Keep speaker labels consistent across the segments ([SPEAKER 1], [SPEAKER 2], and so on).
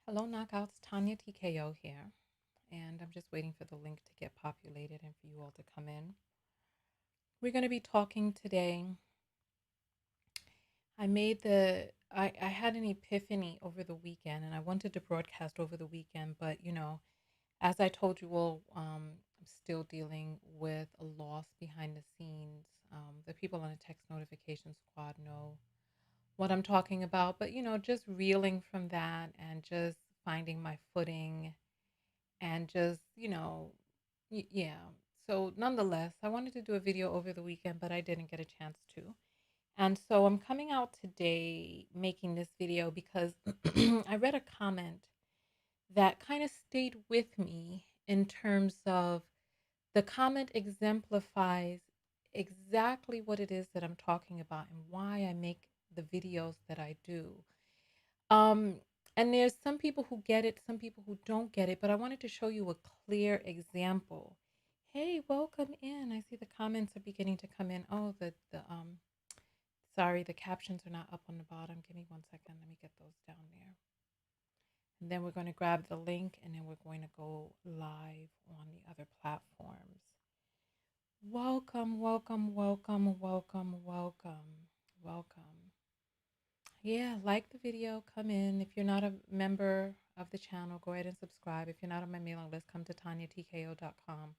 [SPEAKER 1] Hello, Knockouts. Tonya TKO here, and I'm just waiting for the link to get populated and for you all to come in. We're going to be talking today. I had an epiphany over the weekend, and I wanted to broadcast over the weekend, but as I told you all, I'm still dealing with a loss behind the scenes. The people on the text notification squad know what I'm talking about, but just reeling from that and just finding my footing and just, yeah. So, nonetheless, I wanted to do a video over the weekend, but I didn't get a chance to. And so, I'm coming out today making this video because I read a comment that kind of stayed with me in terms of the comment exemplifies exactly what it is that I'm talking about and why I make the videos that I do. Um, and there's some people who get it, some people who don't get it, but I wanted to show you a clear example. Hey, welcome in. I see the comments are beginning to come in. Oh, sorry, the captions are not up on the bottom. Give me 1 second. Let me get those down there. And then we're going to grab the link and then we're going to go live on the other platforms. Welcome, welcome, welcome, welcome, welcome, welcome. Yeah, like the video, come in. If you're not a member of the channel, go ahead and subscribe. If you're not on my mailing list, come to TonyaTKO.com.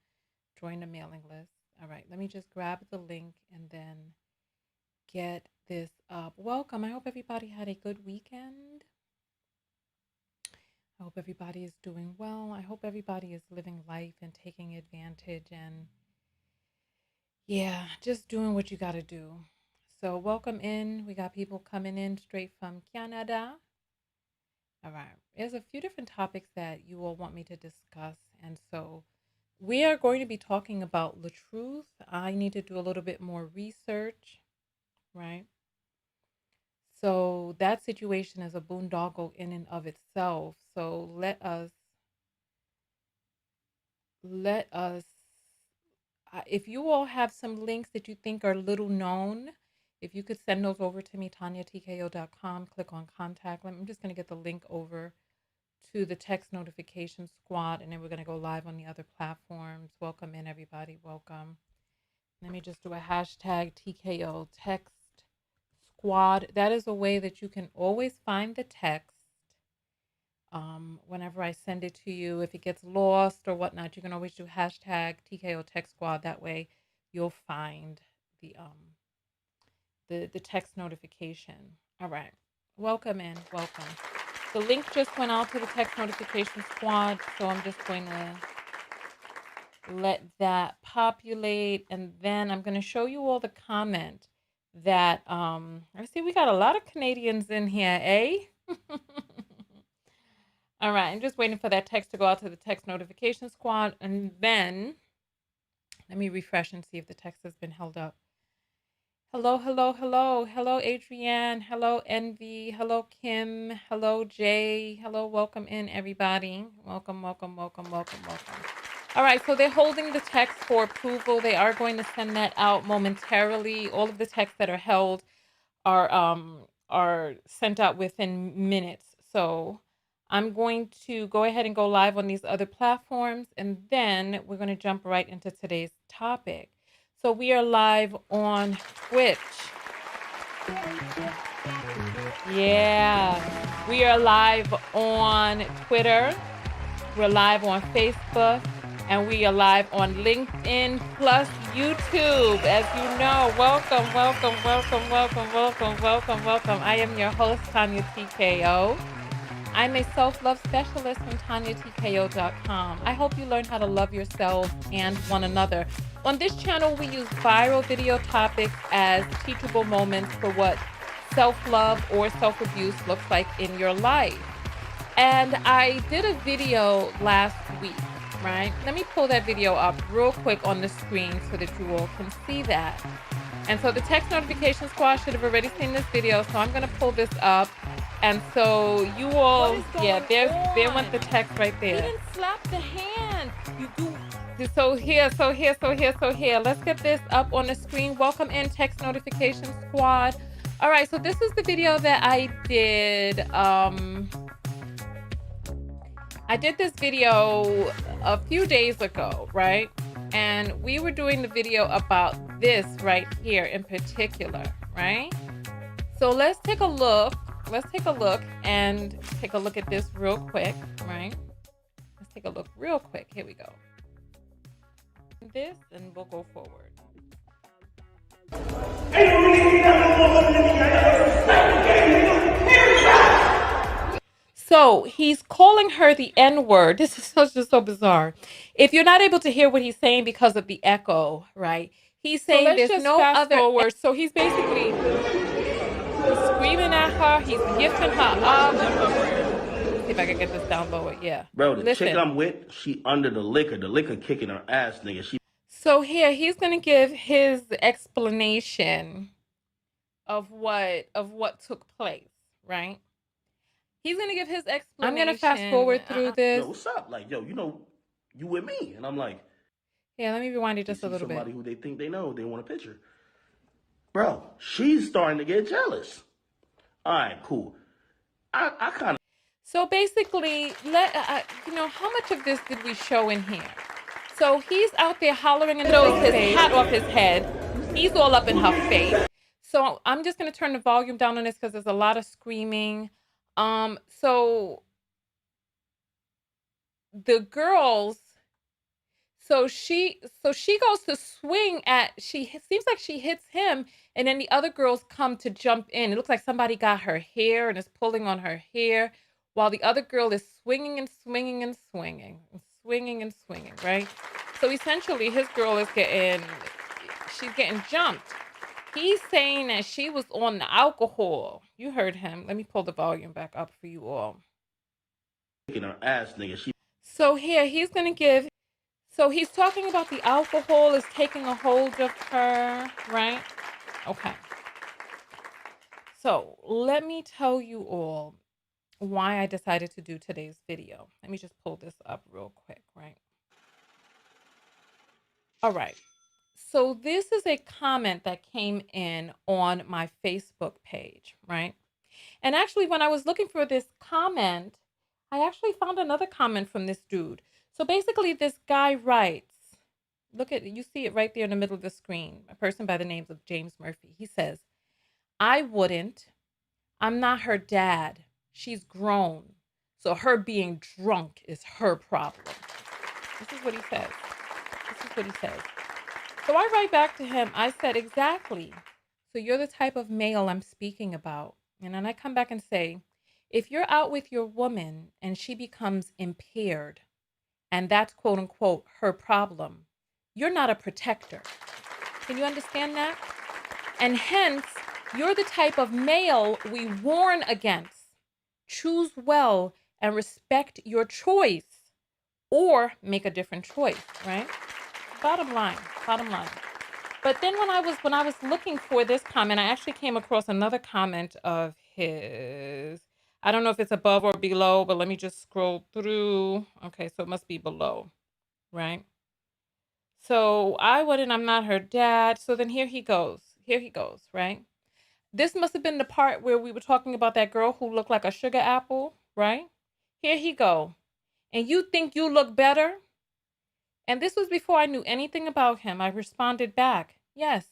[SPEAKER 1] Join the mailing list. All right, let me just grab the link and then get this up. Welcome. I hope everybody had a good weekend. I hope everybody is doing well. I hope everybody is living life and taking advantage and, yeah, just doing what you got to do. So welcome in. We got people coming in straight from Canada. All right. There's a few different topics that you all want me to discuss. And so we are going to be talking about the truth. I need to do a little bit more research, right? So that situation is a boondoggle in and of itself. So let us, if you all have some links that you think are little known, if you could send those over to me, TonyaTKO.com, click on contact. I'm just going to get the link over to the text notification squad, and then we're going to go live on the other platforms. Welcome in, everybody. Welcome. Let me just do a hashtag TKO text squad. That is a way that you can always find the text whenever I send it to you. If it gets lost or whatnot, you can always do hashtag TKO text squad. That way you'll find the text notification. All right. Welcome in. Welcome. The link just went out to the text notification squad, so I'm just going to let that populate, and then I'm going to show you all the comment that I see we got a lot of Canadians in here, eh? All right, I'm just waiting for that text to go out to the text notification squad, and then let me refresh and see if the text has been held up. Hello, hello, hello. Hello, Adrienne. Hello, Envy. Hello, Kim. Hello, Jay. Hello, welcome in, everybody. Welcome, welcome, welcome, welcome, welcome. All right, so they're holding the text for approval. They are going to send that out momentarily. All of the texts that are held are sent out within minutes. So I'm going to go ahead and go live on these other platforms, and then we're going to jump right into today's topic. So we are live on Twitch. Yeah, we are live on Twitter. We're live on Facebook, and we are live on LinkedIn plus YouTube. As you know, welcome, welcome, welcome, welcome, welcome, welcome, welcome. I am your host, Tonya TKO. I'm a self-love specialist from TonyaTKO.com. I hope you learn how to love yourself and one another. On this channel, we use viral video topics as teachable moments for what self-love or self-abuse looks like in your life. And I did a video last week, right? Let me pull that video up real quick on the screen so that you all can see that. And so the text notification squad should have already seen this video, so I'm going to pull this up. And so you all, yeah, there went the text right there.
[SPEAKER 2] He didn't slap the hand. You do.
[SPEAKER 1] So here. Let's get this up on the screen. Welcome in, text notification squad. All right, so this is the video that I did I did this video a few days ago, right? And we were doing the video about this right here in particular, right? So let's take a look. Let's take a look and take a look at this real quick, right? Let's take a look real quick. Here we go. This and we'll go forward. So he's calling her the N-word. This is just so bizarre. If you're not able to hear what he's saying because of the echo, right? He's saying
[SPEAKER 2] let's
[SPEAKER 1] there's
[SPEAKER 2] just
[SPEAKER 1] no
[SPEAKER 2] fast
[SPEAKER 1] other.
[SPEAKER 2] forward. So he's basically
[SPEAKER 1] He's screaming at her. He's gifting her up. Let's see if I can get this down lower. Yeah.
[SPEAKER 3] Bro, the chick
[SPEAKER 1] Listen.
[SPEAKER 3] I'm with, she under the liquor. The liquor kicking her ass, nigga. She
[SPEAKER 1] So here he's gonna give his explanation of what took place, right? He's gonna give his explanation. I'm gonna fast forward through this.
[SPEAKER 3] Yo, what's up? Like, yo, you with me? And I'm like,
[SPEAKER 1] yeah, let me rewind it
[SPEAKER 3] you
[SPEAKER 1] just a
[SPEAKER 3] see
[SPEAKER 1] little bit.
[SPEAKER 3] somebody who they think they know, they want a picture. Bro, she's starting to get jealous. All right, cool. I kind of.
[SPEAKER 1] So basically, how much of this did we show in here? So he's out there hollering and blows his hat off his head. He's all up in her face. So I'm just gonna turn the volume down on this because there's a lot of screaming. So the girls, so she goes to swing at. Seems like she hits him, and then the other girls come to jump in. It looks like somebody got her hair and is pulling on her hair, while the other girl is swinging and swinging and swinging and swinging and swinging. Right. So essentially, his girl is she's getting jumped. He's saying that she was on the alcohol. You heard him. Let me pull the volume back up for you all.
[SPEAKER 3] Kicking her ass, nigga.
[SPEAKER 1] So here he's gonna give. So he's talking about the alcohol is taking a hold of her, right? Okay. So let me tell you all why I decided to do today's video. Let me just pull this up real quick, right? All right. So this is a comment that came in on my Facebook page, right? And actually, when I was looking for this comment, I actually found another comment from this dude. So basically, this guy writes, look at, you see it right there in the middle of the screen, a person by the name of James Murphy. He says, I wouldn't. I'm not her dad. She's grown. So her being drunk is her problem. This is what he says. This is what he says. So I write back to him. I said, exactly. So you're the type of male I'm speaking about. And then I come back and say, if you're out with your woman and she becomes impaired, and that's quote unquote her problem, you're not a protector. Can you understand that? And hence, you're the type of male we warn against. Choose well and respect your choice, or make a different choice, right? Bottom line, bottom line. But then when I was looking for this comment, I actually came across another comment of his. I don't know if it's above or below, but let me just scroll through. Okay, so it must be below, right? So I wouldn't, I'm not her dad. So then here he goes. Here he goes, right? This must have been the part where we were talking about that girl who looked like a sugar apple, right? Here he go. And you think you look better? And this was before I knew anything about him. I responded back, yes,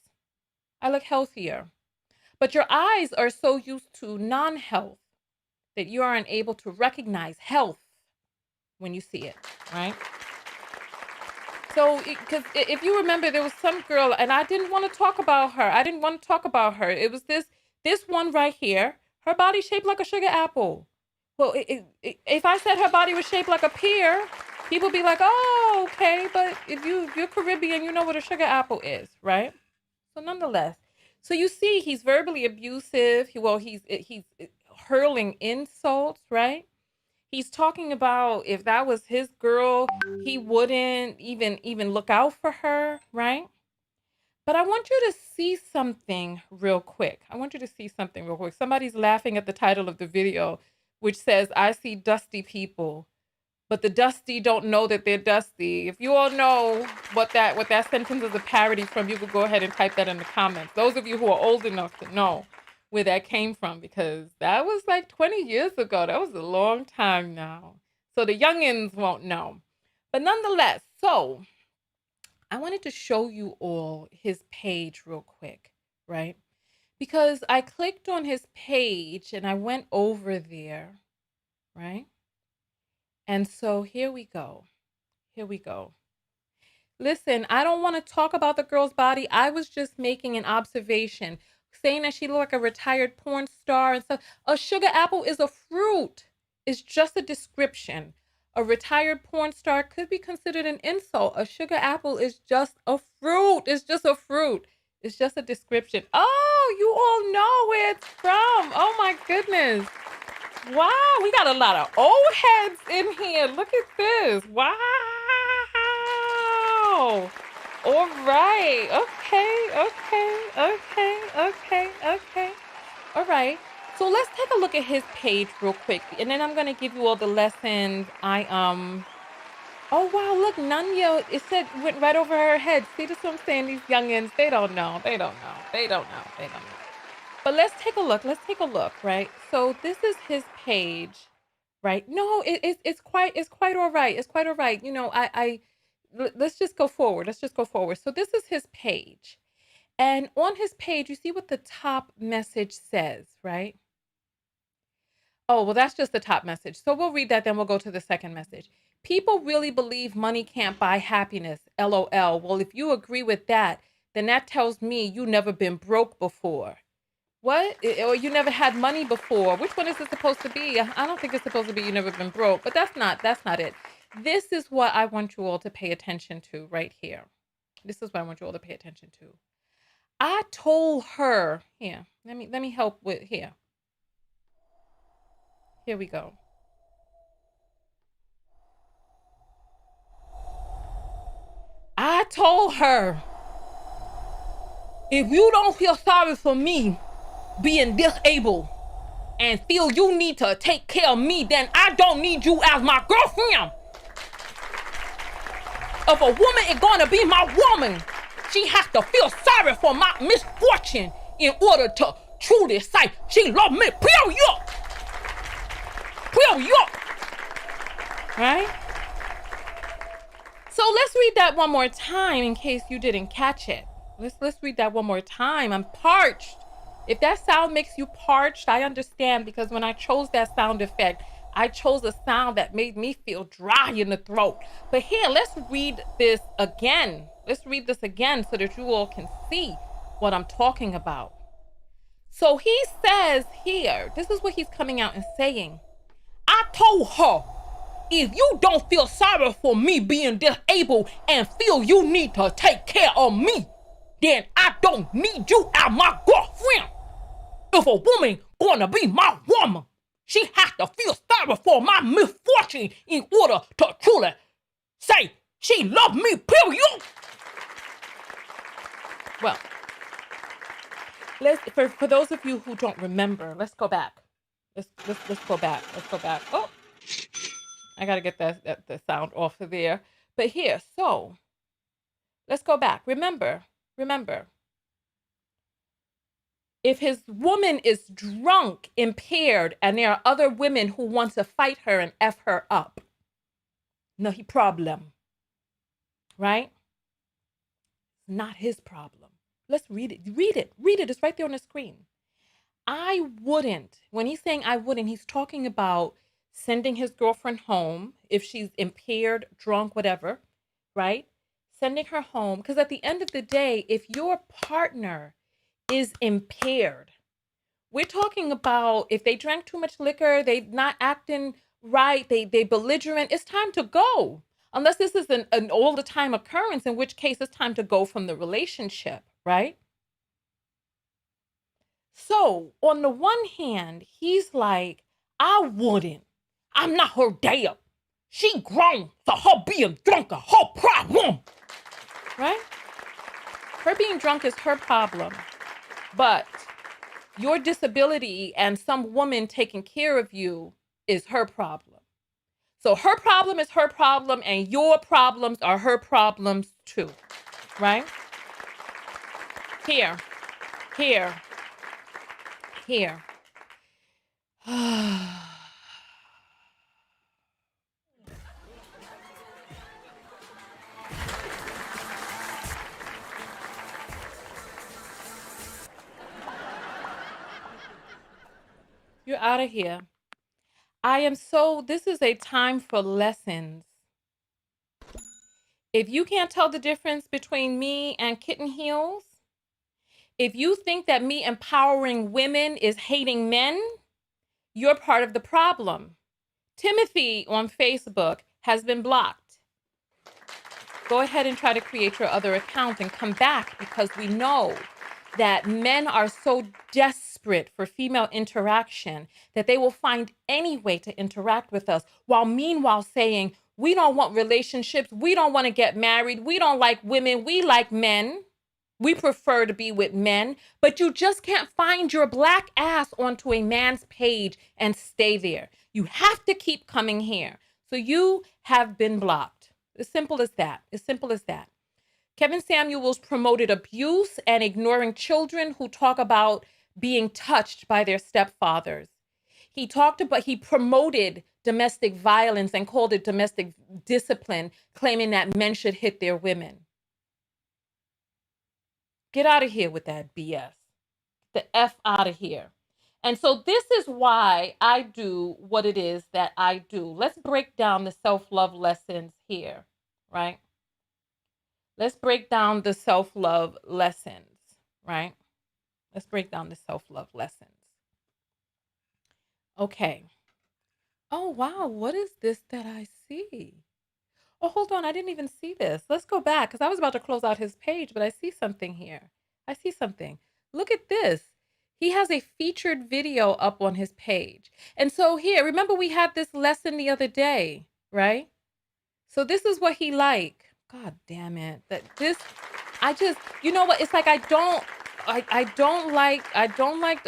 [SPEAKER 1] I look healthier. But your eyes are so used to non-health that you aren't able to recognize health when you see it, right? So, because if you remember, there was some girl, and I didn't want to talk about her. I didn't want to talk about her. It was this one right here. Her body shaped like a sugar apple. Well, if I said her body was shaped like a pear, people be like, "Oh, okay." But if you're Caribbean, you know what a sugar apple is, right? So, nonetheless, so you see, he's verbally abusive. He's hurling insults, right? He's talking about if that was his girl, he wouldn't even look out for her, right? But I want you to see something real quick. I want you to see something real quick. Somebody's laughing at the title of the video, which says, I see dusty people, but the dusty don't know that they're dusty. If you all know what that sentence is a parody from, you could go ahead and type that in the comments. Those of you who are old enough to know where that came from, because that was like 20 years ago. That was a long time now. So the youngins won't know. But nonetheless, so I wanted to show you all his page real quick, right? Because I clicked on his page and I went over there, right? And so here we go. Here we go. Listen, I don't want to talk about the girl's body. I was just making an observation, saying that she looked like a retired porn star and stuff. A sugar apple is a fruit. It's just a description. A retired porn star could be considered an insult. A sugar apple is just a fruit. It's just a fruit. It's just a description. Oh, you all know where it's from. Oh my goodness. Wow, we got a lot of old heads in here. Look at this. Wow. All right. Okay. All right. So let's take a look at his page real quick. And then I'm gonna give you all the lessons. Oh wow, look, Nanya, it said went right over her head. See, this is what I'm saying. These youngins, they don't know. They don't know. They don't know. They don't know. But let's take a look. Let's take a look, right? So this is his page, right? No, it's quite all right. It's quite all right. Let's just go forward. Let's just go forward. So this is his page. And on his page, you see what the top message says, right? Oh, well, that's just the top message. So we'll read that, then we'll go to the second message. People really believe money can't buy happiness. LOL. Well, if you agree with that, then that tells me you never been broke before. What? Or you never had money before? Which one is it supposed to be? I don't think it's supposed to be you never been broke, but that's not it. This is what I want you all to pay attention to right here. This is what I want you all to pay attention to. I told her, here, let me help with here. Here we go. I told her, if you don't feel sorry for me being disabled and feel you need to take care of me, then I don't need you as my girlfriend. If a woman is going to be my woman, she has to feel sorry for my misfortune in order to truly say she loves me. Period. Period. Right? So let's read that one more time in case you didn't catch it. Let's read that one more time. I'm parched. If that sound makes you parched, I understand, because when I chose that sound effect, I chose a sound that made me feel dry in the throat. But here, let's read this again. Let's read this again so that you all can see what I'm talking about. So he says here, this is what he's coming out and saying. I told her, if you don't feel sorry for me being disabled and feel you need to take care of me, then I don't need you as my girlfriend. If a woman gonna be my woman, she has to feel sorry for my misfortune in order to truly say she loves me, period. Well, for those of you who don't remember, let's go back. Let's go back. Let's go back. Oh, I gotta get the sound off of there. But here, so let's go back. Remember. If his woman is drunk, impaired, and there are other women who want to fight her and F her up, no problem. Right? Not his problem. Let's read it. Read it. It's right there on the screen. I wouldn't. When he's saying I wouldn't, he's talking about sending his girlfriend home if she's impaired, drunk, whatever, right? Sending her home. Because at the end of the day, if your partner is impaired, we're talking about if they drank too much liquor, they not acting right, they belligerent, it's time to go. Unless this is an all the time occurrence, in which case it's time to go from the relationship, right? So on the one hand, he's like, I wouldn't. I'm not her dad. She grown, so her being drunk is her problem. Right? Her being drunk is her problem. But your disability and some woman taking care of you is her problem. So her problem is her problem, and your problems are her problems too. Right? Here. out of here. This is a time for lessons. If you can't tell the difference between me and kitten heels, if you think that me empowering women is hating men, you're part of the problem. Timothy on Facebook has been blocked. Go ahead and try to create your other account and come back, because we know that men are so desperate for female interaction that they will find any way to interact with us, while meanwhile saying, we don't want relationships, we don't want to get married, we don't like women, we like men. We prefer to be with men, but you just can't find your black ass onto a man's page and stay there. You have to keep coming here. So you have been blocked. As simple as that. As simple as that. Kevin Samuels promoted abuse and ignoring children who talk about being touched by their stepfathers. He promoted domestic violence and called it domestic discipline, claiming that men should hit their women. Get out of here with that BS. The F out of here. And so this is why I do what it is that I do. Let's break down the self-love lessons here, right? Let's break down the self-love lessons, right? Let's break down the self-love lessons. Okay. Oh, wow. What is this that I see? Oh, hold on. I didn't even see this. Let's go back, because I was about to close out his page, but I see something here. I see something. Look at this. He has a featured video up on his page. And so here, remember we had this lesson the other day, right? So this is what he like. God damn it. You know what? It's like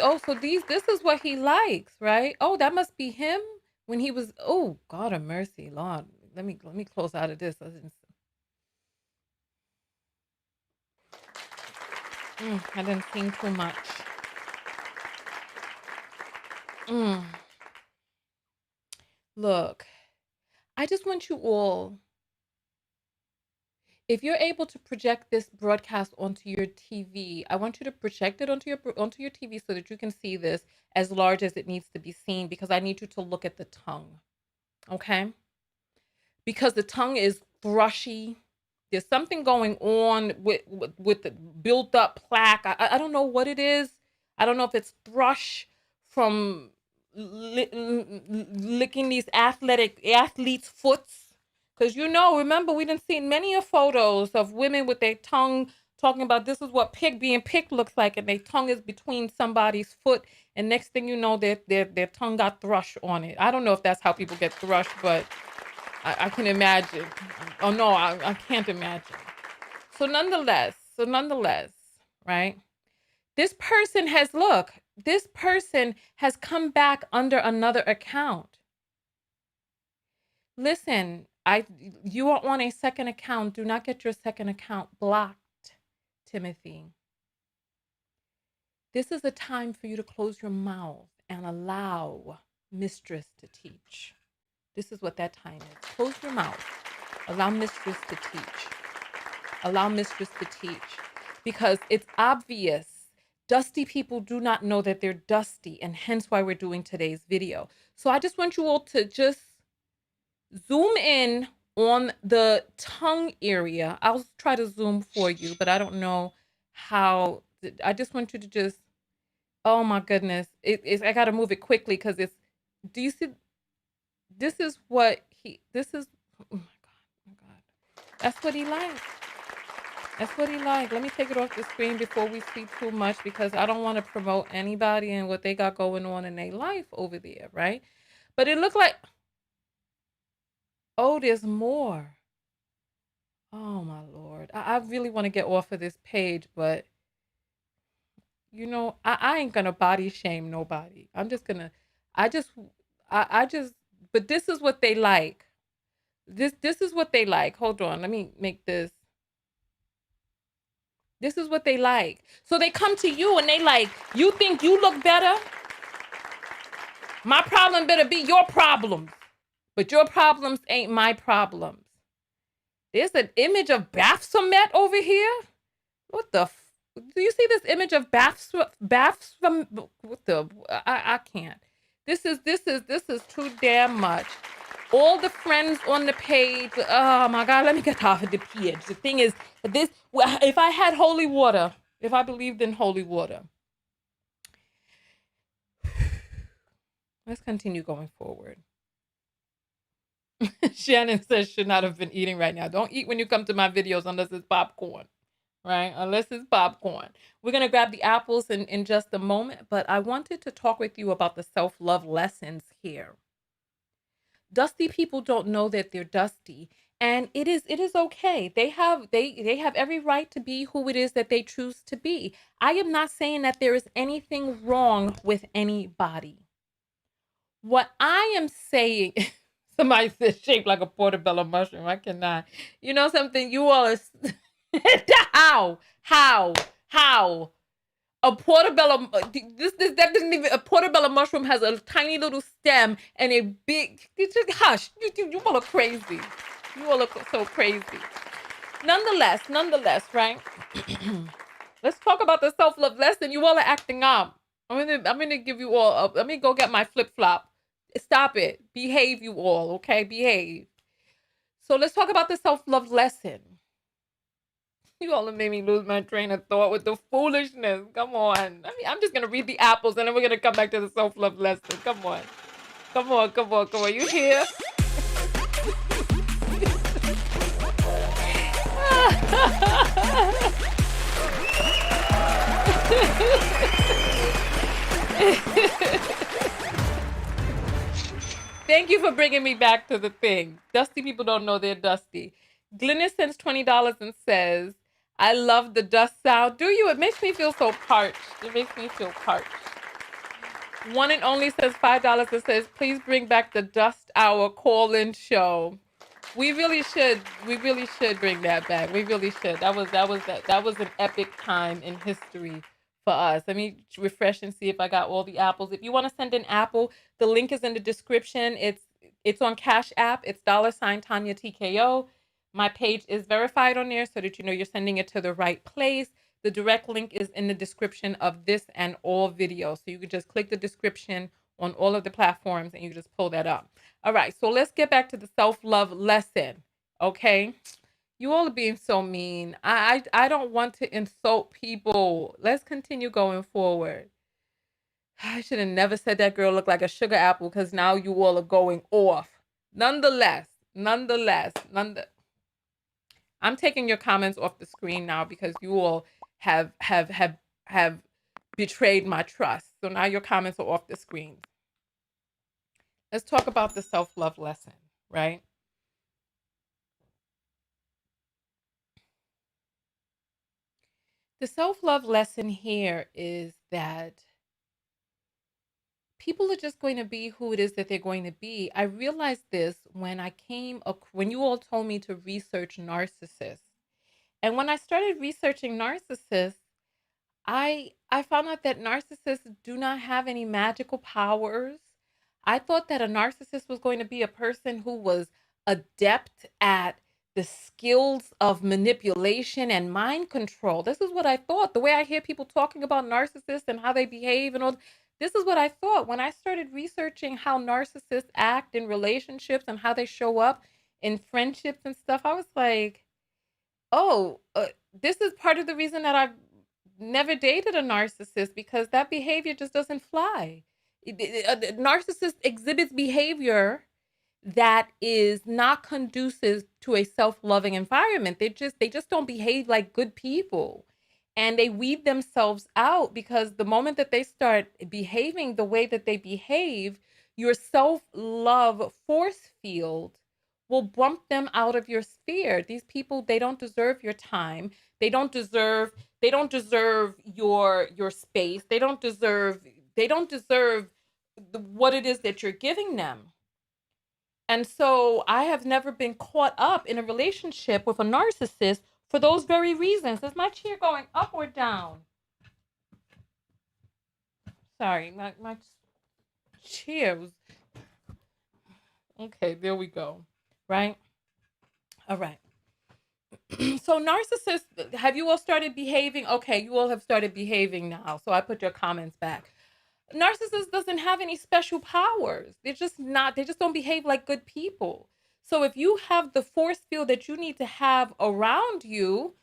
[SPEAKER 1] oh, so this is what he likes, right? Oh, that must be him when he was, oh, God of mercy, Lord. Let me close out of this. I didn't think too much. Look, I just want you all, if you're able to project this broadcast onto your TV, I want you to project it onto your TV so that you can see this as large as it needs to be seen, because I need you to look at the tongue, okay? Because the tongue is thrushy. There's something going on with the built up plaque. I don't know what it is. I don't know if it's thrush from licking these athletes' foots. Because remember, we done seen many of photos of women with their tongue talking about this is what being picked looks like, and their tongue is between somebody's foot, and next thing you know, their tongue got thrush on it. I don't know if that's how people get thrush, but I can imagine. Oh no, I can't imagine. So nonetheless, right? This person has come back under another account. Listen, you are on a second account. Do not get your second account blocked, Timothy. This is a time for you to close your mouth and allow mistress to teach. This is what that time is. Close your mouth. Allow mistress to teach. Allow mistress to teach. Because it's obvious. Dusty people do not know that they're dusty, and hence why we're doing today's video. So I just want you all to just zoom in on the tongue area. I'll try to zoom for you, but I don't know how. I just want you to just, oh my goodness. I got to move it quickly because do you see? This is, oh my God. That's what he likes. That's what he likes. Let me take it off the screen before we see too much, because I don't want to promote anybody and what they got going on in their life over there, right? But it looked like, oh, there's more. Oh my Lord. I really want to get off of this page, but I ain't gonna body shame nobody. But this is what they like. This is what they like. Hold on, let me make this. This is what they like. So they come to you and they like, you think you look better? My problem better be your problems. But your problems ain't my problems. There's an image of Baphomet over here. What the do you see this image of Baphomet? What the I can't. This is too damn much. All the friends on the page. Oh my God, let me get off of the page. The thing is, this if I had holy water, if I believed in holy water, let's continue going forward. Shannon says should not have been eating right now. Don't eat when you come to my videos unless it's popcorn, right? Unless it's popcorn. We're going to grab the apples in just a moment, but I wanted to talk with you about the self-love lessons here. Dusty people don't know that they're dusty, and it is okay. They have every right to be who it is that they choose to be. I am not saying that there is anything wrong with anybody. What I am saying, somebody said shaped like a portobello mushroom. I cannot. You know something? You all are how a portobello that doesn't even a portobello mushroom has a tiny little stem and a big. Just hush. You all are crazy. You all are so crazy. Nonetheless, right? Let's talk about the self-love lesson. You all are acting up. I'm gonna give you all. Let me go get my flip flop. Stop it. Behave, you all. Okay, behave. So let's talk about the self-love lesson. You all have made me lose my train of thought with the foolishness. Come on. I'm just gonna read the apples and then we're gonna come back to the self-love lesson. Come on. Come on, come on, come on. You here? Thank you for bringing me back to the thing. Dusty people don't know they're dusty. Glynis sends $20 and says, I love the dust sound. Do you? It makes me feel so parched. It makes me feel parched. One and Only says $5 and says, please bring back the Dust Hour call-in show. We really should. We really should bring that back. We really should. That was an epic time in history for us. Let me refresh and see if I got all the apples. If you want to send an apple, the link is in the description. It's on Cash App. It's $ Tonya TKO. My page is verified on there so that you know you're sending it to the right place. The direct link is in the description of this and all videos. So you can just click the description on all of the platforms and you just pull that up. All right, so let's get back to the self-love lesson, okay? You all are being so mean. I don't want to insult people. Let's continue going forward. I should have never said that girl looked like a sugar apple because now you all are going off. Nonetheless, I'm taking your comments off the screen now because you all have betrayed my trust. So now your comments are off the screen. Let's talk about the self-love lesson, right? The self-love lesson here is that people are just going to be who it is that they're going to be. I realized this when when you all told me to research narcissists. And when I started researching narcissists, I found out that narcissists do not have any magical powers. I thought that a narcissist was going to be a person who was adept at the skills of manipulation and mind control. This is what I thought. The way I hear people talking about narcissists and how they behave and all, this is what I thought. When I started researching how narcissists act in relationships and how they show up in friendships and stuff, I was like, oh, this is part of the reason that I've never dated a narcissist because that behavior just doesn't fly. A narcissist exhibits behavior that is not conducive to a self-loving environment. They just don't behave like good people. And they weed themselves out because the moment that they start behaving the way that they behave, your self-love force field will bump them out of your sphere. These people, they don't deserve your time. They don't deserve your space. They don't deserve what it is that you're giving them. And so I have never been caught up in a relationship with a narcissist for those very reasons. Is my chair going up or down? Sorry, my chair was okay. There we go. Right? All right. So narcissists, have you all started behaving? Okay, you all have started behaving now. So I put your comments back. Narcissists doesn't have any special powers. They just don't behave like good people. So if you have the force field that you need to have around you,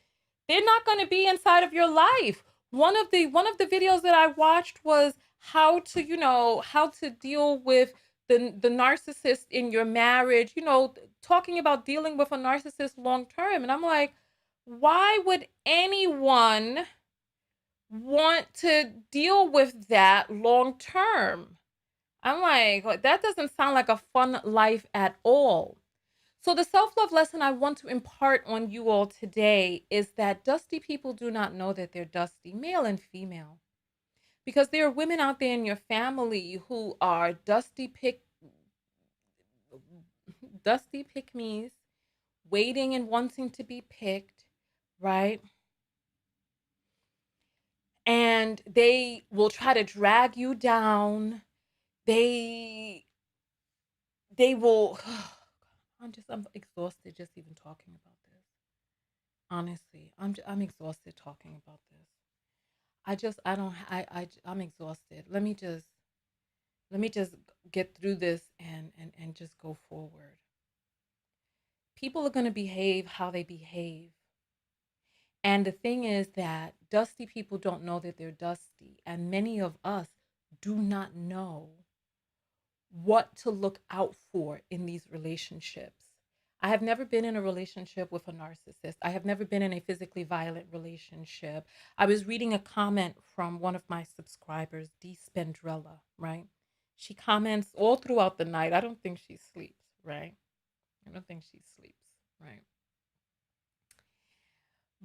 [SPEAKER 1] they're not going to be inside of your life. One of the videos that I watched was how to, how to deal with the narcissist in your marriage, talking about dealing with a narcissist long term. And I'm like, why would anyone want to deal with that long term? I'm like, that doesn't sound like a fun life at all. So, the self love lesson I want to impart on you all today is that dusty people do not know that they're dusty, male and female, because there are women out there in your family who are dusty pick me's, waiting and wanting to be picked, right? And they will try to drag you down. They they will. I'm exhausted just even talking about this. Honestly, I'm exhausted talking about this. I don't I'm exhausted. Let me just get through this and just go forward. People are going to behave how they behave. And the thing is that dusty people don't know that they're dusty, and many of us do not know what to look out for in these relationships. I have never been in a relationship with a narcissist. I have never been in a physically violent relationship. I was reading a comment from one of my subscribers, D. Spendrella, right? She comments all throughout the night. I don't think she sleeps, right? I don't think she sleeps, right?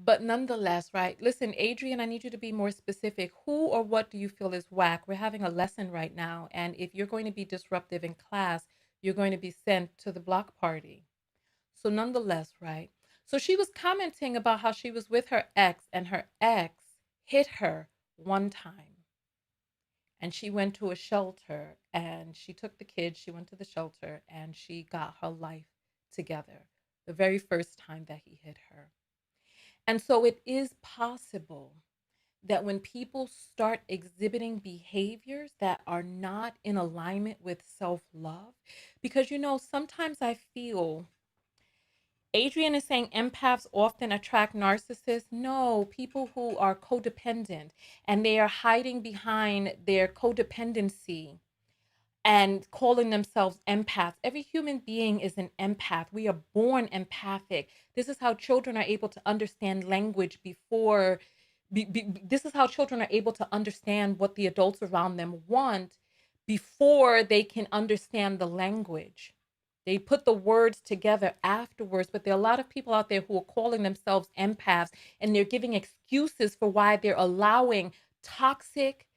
[SPEAKER 1] But nonetheless, right? Listen, Adrian, I need you to be more specific. Who or what do you feel is whack? We're having a lesson right now. And if you're going to be disruptive in class, you're going to be sent to the block party. So, nonetheless, right? So, she was commenting about how she was with her ex, and her ex hit her one time. And she went to a shelter and she took the kids. She went to the shelter and she got her life together the very first time that he hit her. And so it is possible that when people start exhibiting behaviors that are not in alignment with self love, because sometimes I feel Adrian is saying empaths often attract narcissists. No, people who are codependent and they are hiding behind their codependency and calling themselves empaths. Every human being is an empath. We are born empathic. This is how children are able to understand language before. This is how children are able to understand what the adults around them want before they can understand the language. They put the words together afterwards, but there are a lot of people out there who are calling themselves empaths and they're giving excuses for why they're allowing toxic,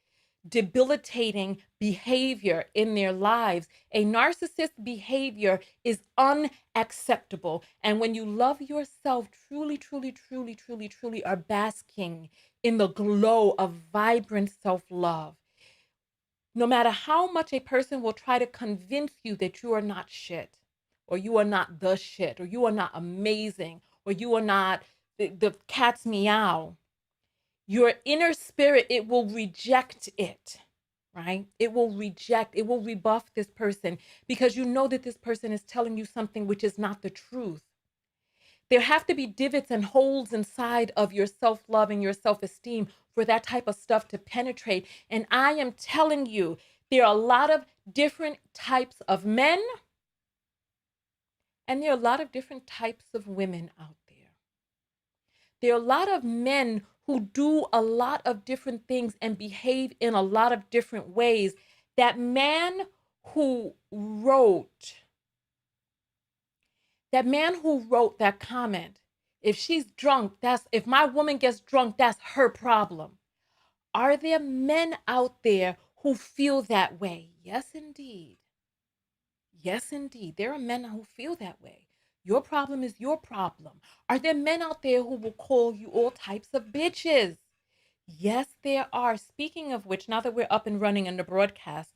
[SPEAKER 1] debilitating behavior in their lives. A narcissist behavior is unacceptable. And when you love yourself, truly, truly, truly, truly, truly are basking in the glow of vibrant self love, no matter how much a person will try to convince you that you are not shit, or you are not the shit, or you are not amazing, or you are not the cat's meow, your inner spirit, it will reject it, right? It will rebuff this person because you know that this person is telling you something which is not the truth. There have to be divots and holes inside of your self love and your self esteem for that type of stuff to penetrate. And I am telling you, there are a lot of different types of men and there are a lot of different types of women out there. There are a lot of men who do a lot of different things and behave in a lot of different ways. That man who wrote, that man who wrote that comment, if she's drunk, if my woman gets drunk, that's her problem. Are there men out there who feel that way? Yes, indeed. Yes, indeed. There are men who feel that way. Your problem is your problem. Are there men out there who will call you all types of bitches? Yes, there are. Speaking of which, now that we're up and running in the broadcast,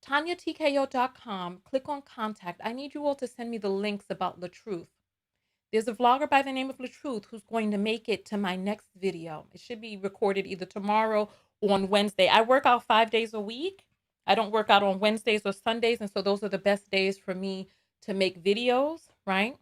[SPEAKER 1] TonyaTKO.com, click on contact. I need you all to send me the links about La Truth. There's a vlogger by the name of La Truth who's going to make it to my next video. It should be recorded either tomorrow or on Wednesday. I work out 5 days a week. I don't work out on Wednesdays or Sundays, and so those are the best days for me to make videos, right?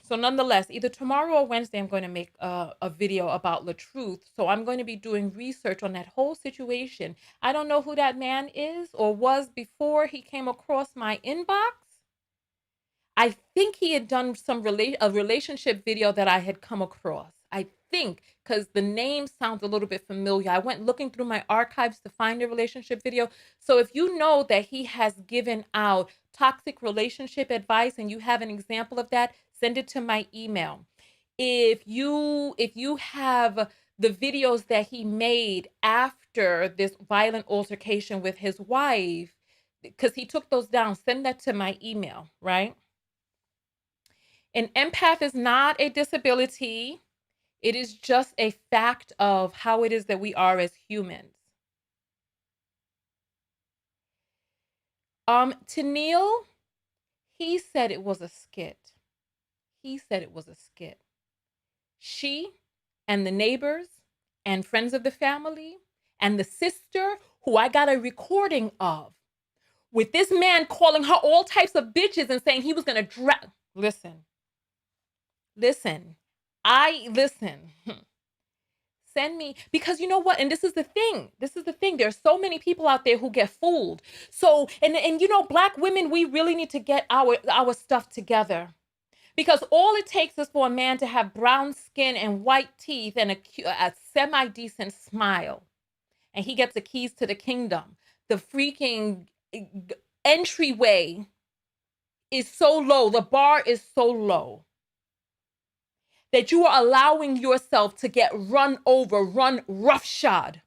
[SPEAKER 1] So nonetheless, either tomorrow or Wednesday, I'm going to make a video about LaTruth. So I'm going to be doing research on that whole situation. I don't know who that man is or was before he came across my inbox. I think he had done a relationship video that I had come across. I think, because the name sounds a little bit familiar. I went looking through my archives to find a relationship video. So if you know that he has given out toxic relationship advice and you have an example of that, send it to my email. If you have the videos that he made after this violent altercation with his wife, because he took those down, send that to my email, right? An empath is not a disability. It is just a fact of how it is that we are as humans. To Neil, he said it was a skit. He said it was a skit. She and the neighbors and friends of the family and the sister, who I got a recording of, with this man calling her all types of bitches and saying he was gonna listen. Listen. Send me, because you know what, and this is the thing, there's so many people out there who get fooled. So and you know, Black women, we really need to get our stuff together, because all it takes is for a man to have brown skin and white teeth and a semi-decent smile, and he gets the keys to the kingdom. The freaking entryway is so low, the bar is so low, that you are allowing yourself to get run over, run roughshod,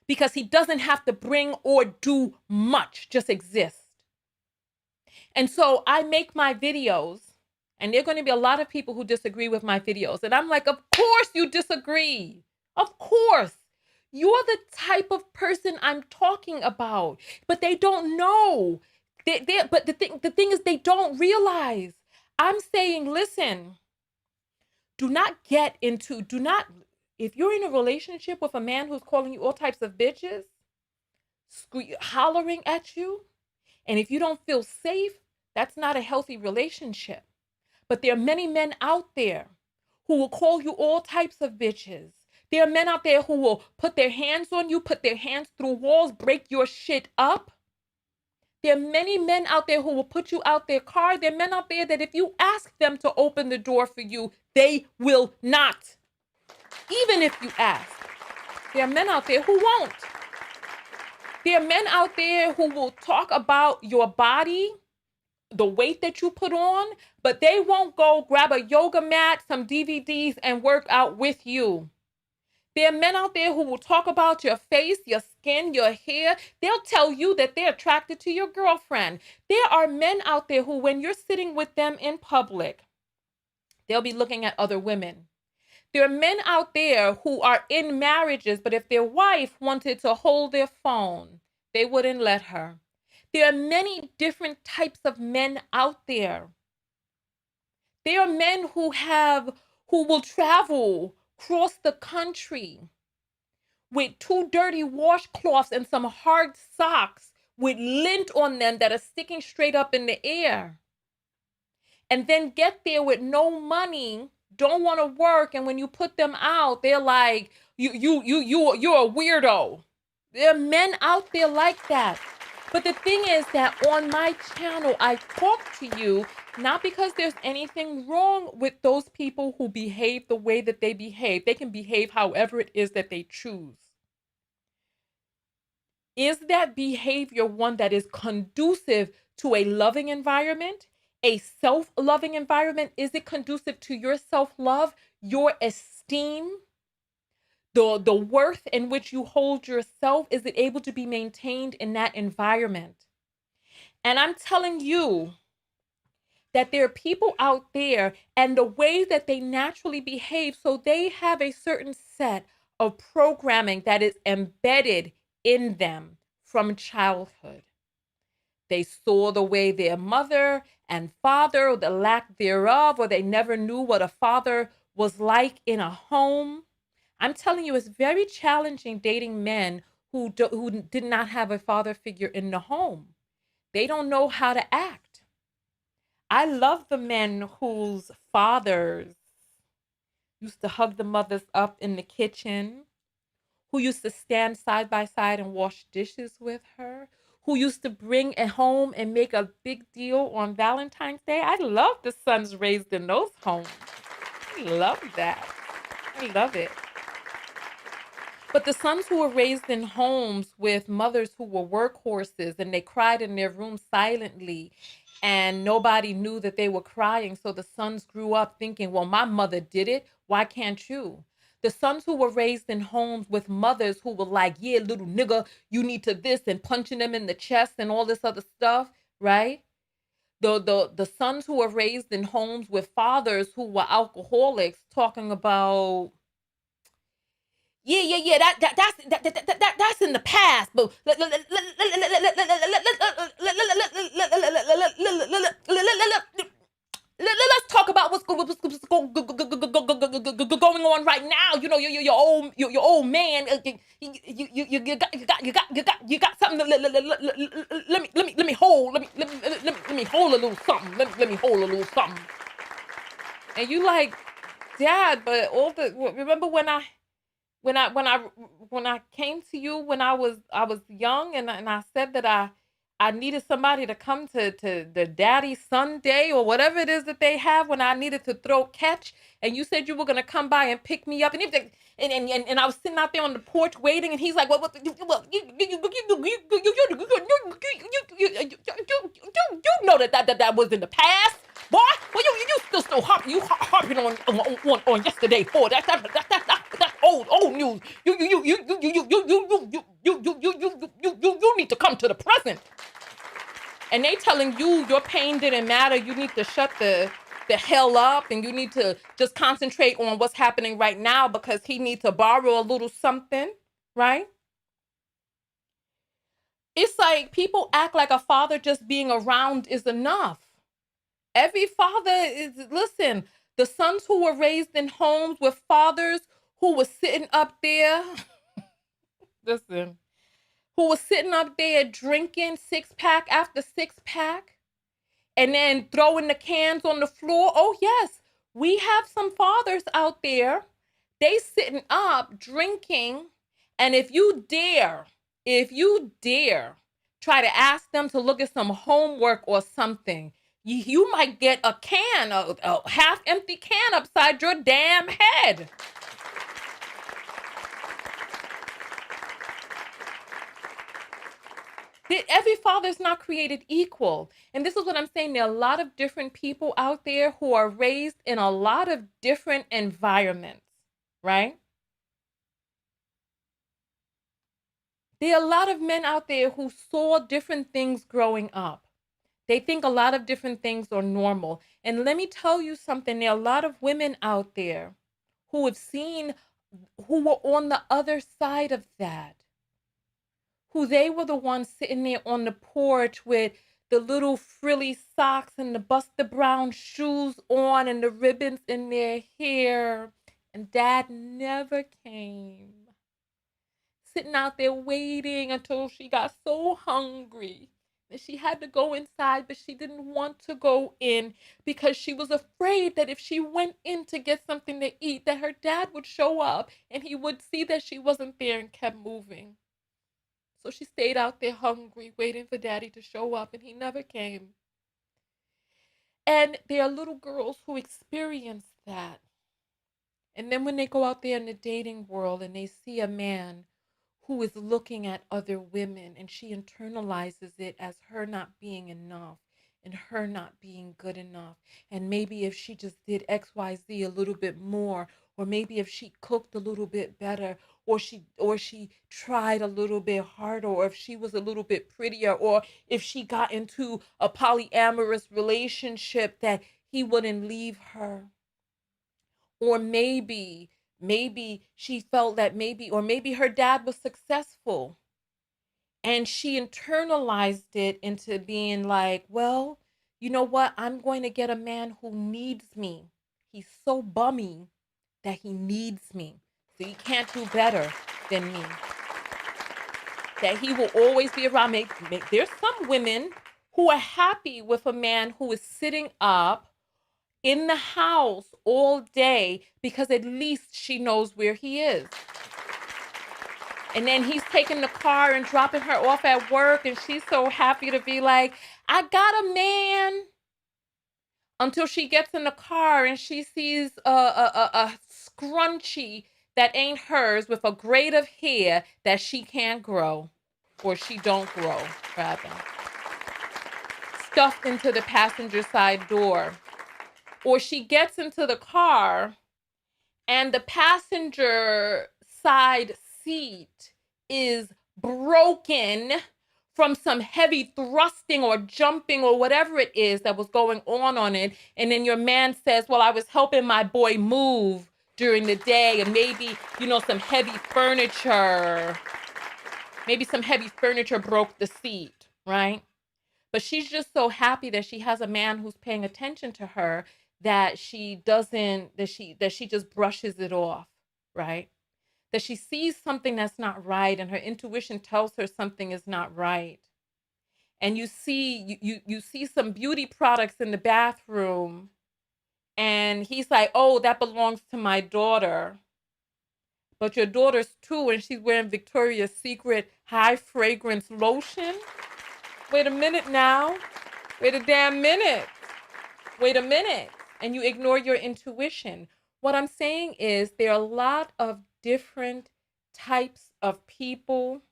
[SPEAKER 1] because he doesn't have to bring or do much, just exist. And so I make my videos, and there are going to be a lot of people who disagree with my videos. And I'm like, of course you disagree. Of course. You're the type of person I'm talking about, but they don't know. But the thing is, they don't realize. I'm saying, listen, if you're in a relationship with a man who's calling you all types of bitches, hollering at you, and if you don't feel safe, that's not a healthy relationship. But there are many men out there who will call you all types of bitches. There are men out there who will put their hands on you, put their hands through walls, break your shit up. There are many men out there who will put you out their car. There are men out there that if you ask them to open the door for you, they will not. Even if you ask. There are men out there who won't. There are men out there who will talk about your body, the weight that you put on, but they won't go grab a yoga mat, some DVDs, and work out with you. There are men out there who will talk about your face, your skin, your hair. They'll tell you that they're attracted to your girlfriend. There are men out there who, when you're sitting with them in public, they'll be looking at other women. There are men out there who are in marriages, but if their wife wanted to hold their phone, they wouldn't let her. There are many different types of men out there. There are men who will travel across the country with 2 dirty washcloths and some hard socks with lint on them that are sticking straight up in the air. And then get there with no money, don't want to work, and when you put them out, they're like, you're a weirdo. There are men out there like that. But the thing is that on my channel, I talk to you not because there's anything wrong with those people who behave the way that they behave. They can behave however it is that they choose. Is that behavior one that is conducive to a loving environment, a self-loving environment? Is it conducive to your self-love, your esteem, the worth in which you hold yourself? Is it able to be maintained in that environment? And I'm telling you that there are people out there, and the way that they naturally behave, so they have a certain set of programming that is embedded in them from childhood. They saw the way their mother and father, or the lack thereof, or they never knew what a father was like in a home. I'm telling you, it's very challenging dating men who did not have a father figure in the home. They don't know how to act. I love the men whose fathers used to hug the mothers up in the kitchen, who used to stand side by side and wash dishes with her, who used to bring it home and make a big deal on Valentine's Day. I love the sons raised in those homes. I love that. I love it. But the sons who were raised in homes with mothers who were workhorses and they cried in their room silently and nobody knew that they were crying. So the sons grew up thinking, well, my mother did it. Why can't you? The sons who were raised in homes with mothers who were like, yeah, little nigga, you need to this, and punching them in the chest and all this other stuff, right? The sons who were raised in homes with fathers who were alcoholics talking about, yeah. That's in the past. But let's talk about what's going on right now. You know, your old man. You got something. Let me hold. Let me hold a little something. Let me hold a little something. And you like, Dad, but all the remember when I when I when I came to you when I was young and I said that I needed somebody to come to the daddy Sunday or whatever it is that they have when I needed to throw catch, and you said you were gonna come by and pick me up, and if they, and I was sitting out there on the porch waiting, and he's like, what you know that was in the past, boy. Well, you still harping on yesterday for that's old news. You need to come to the present. And they telling you your pain didn't matter. You need to shut the hell up and you need to just concentrate on what's happening right now because he needs to borrow a little something, right? It's like people act like a father just being around is enough. Every father is, listen, the sons who were raised in homes with fathers who were sitting up there, listen, who was sitting up there drinking six pack after six pack and then throwing the cans on the floor. Oh, yes, we have some fathers out there. They sitting up drinking. And if you dare try to ask them to look at some homework or something, you might get a half empty can upside your damn head. Every father is not created equal. And this is what I'm saying. There are a lot of different people out there who are raised in a lot of different environments, right? There are a lot of men out there who saw different things growing up. They think a lot of different things are normal. And let me tell you something. There are a lot of women out there who have seen, who were on the other side of that, who they were the ones sitting there on the porch with the little frilly socks and the Buster Brown shoes on and the ribbons in their hair. And dad never came. Sitting out there waiting until she got so hungry that she had to go inside, but she didn't want to go in because she was afraid that if she went in to get something to eat, that her dad would show up and he would see that she wasn't there and kept moving. So she stayed out there hungry, waiting for daddy to show up, and he never came. And there are little girls who experience that. And then when they go out there in the dating world and they see a man who is looking at other women and she internalizes it as her not being enough and her not being good enough. And maybe if she just did XYZ a little bit more, or maybe if she cooked a little bit better, or she tried a little bit harder, or if she was a little bit prettier, or if she got into a polyamorous relationship that he wouldn't leave her. Or maybe she felt that maybe her dad was successful and she internalized it into being like, well, you know what? I'm going to get a man who needs me. He's so bummy that he needs me. So he can't do better than me. that he will always be around. There's some women who are happy with a man who is sitting up in the house all day because at least she knows where he is. And then he's taking the car and dropping her off at work, and she's so happy to be like, I got a man. Until she gets in the car and she sees a scrunchie that ain't hers with a braid of hair that she can't grow, or she don't grow, rather, stuffed into the passenger side door. Or she gets into the car and the passenger side seat is broken from some heavy thrusting or jumping or whatever it is that was going on it. And then your man says, well, I was helping my boy move during the day, and maybe, some heavy furniture. Maybe some heavy furniture broke the seat, right? But she's just so happy that she has a man who's paying attention to her, that she doesn't, that she just brushes it off, right? That she sees something that's not right and her intuition tells her something is not right. And you see some beauty products in the bathroom, and he's like, oh, that belongs to my daughter. But your daughter's too, and she's wearing Victoria's Secret high fragrance lotion. Wait a minute now. Wait a damn minute. Wait a minute. And you ignore your intuition. What I'm saying is there are a lot of different types of people.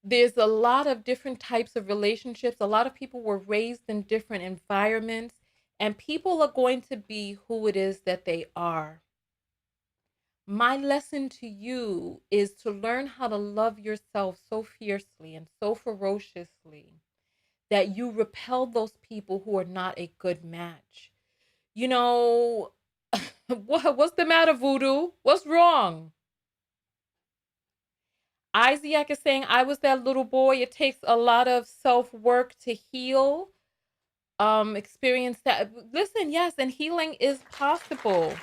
[SPEAKER 1] There's a lot of different types of relationships. A lot of people were raised in different environments, and people are going to be who it is that they are. My lesson to you is to learn how to love yourself so fiercely and so ferociously that you repel those people who are not a good match. What's the matter, Voodoo? What's wrong? Isaac is saying, I was that little boy. It takes a lot of self work to heal. Experience that. Listen, yes, and healing is possible.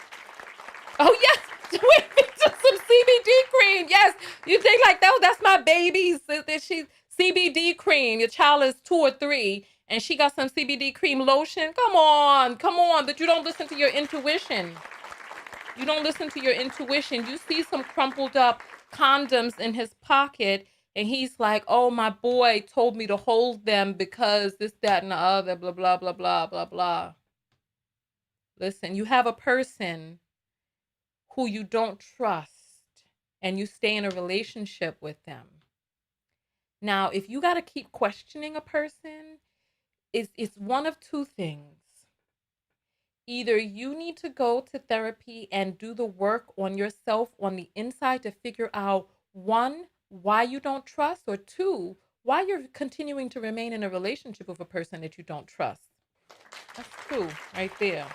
[SPEAKER 1] Oh, yes. Wait, just some CBD cream. Yes, you think like that. That's my baby's. She's CBD cream. Your child is 2 or 3, and she got some CBD cream lotion. Come on. But you don't listen to your intuition. You don't listen to your intuition. You see some crumpled up condoms in his pocket, and he's like, oh, my boy told me to hold them because this, that, and the other, blah, blah, blah, blah, blah, blah. Listen, you have a person who you don't trust, and you stay in a relationship with them. Now, if you got to keep questioning a person, it's one of two things. Either you need to go to therapy and do the work on yourself on the inside to figure out, one, why you don't trust, or two, why you're continuing to remain in a relationship with a person that you don't trust. That's two right there.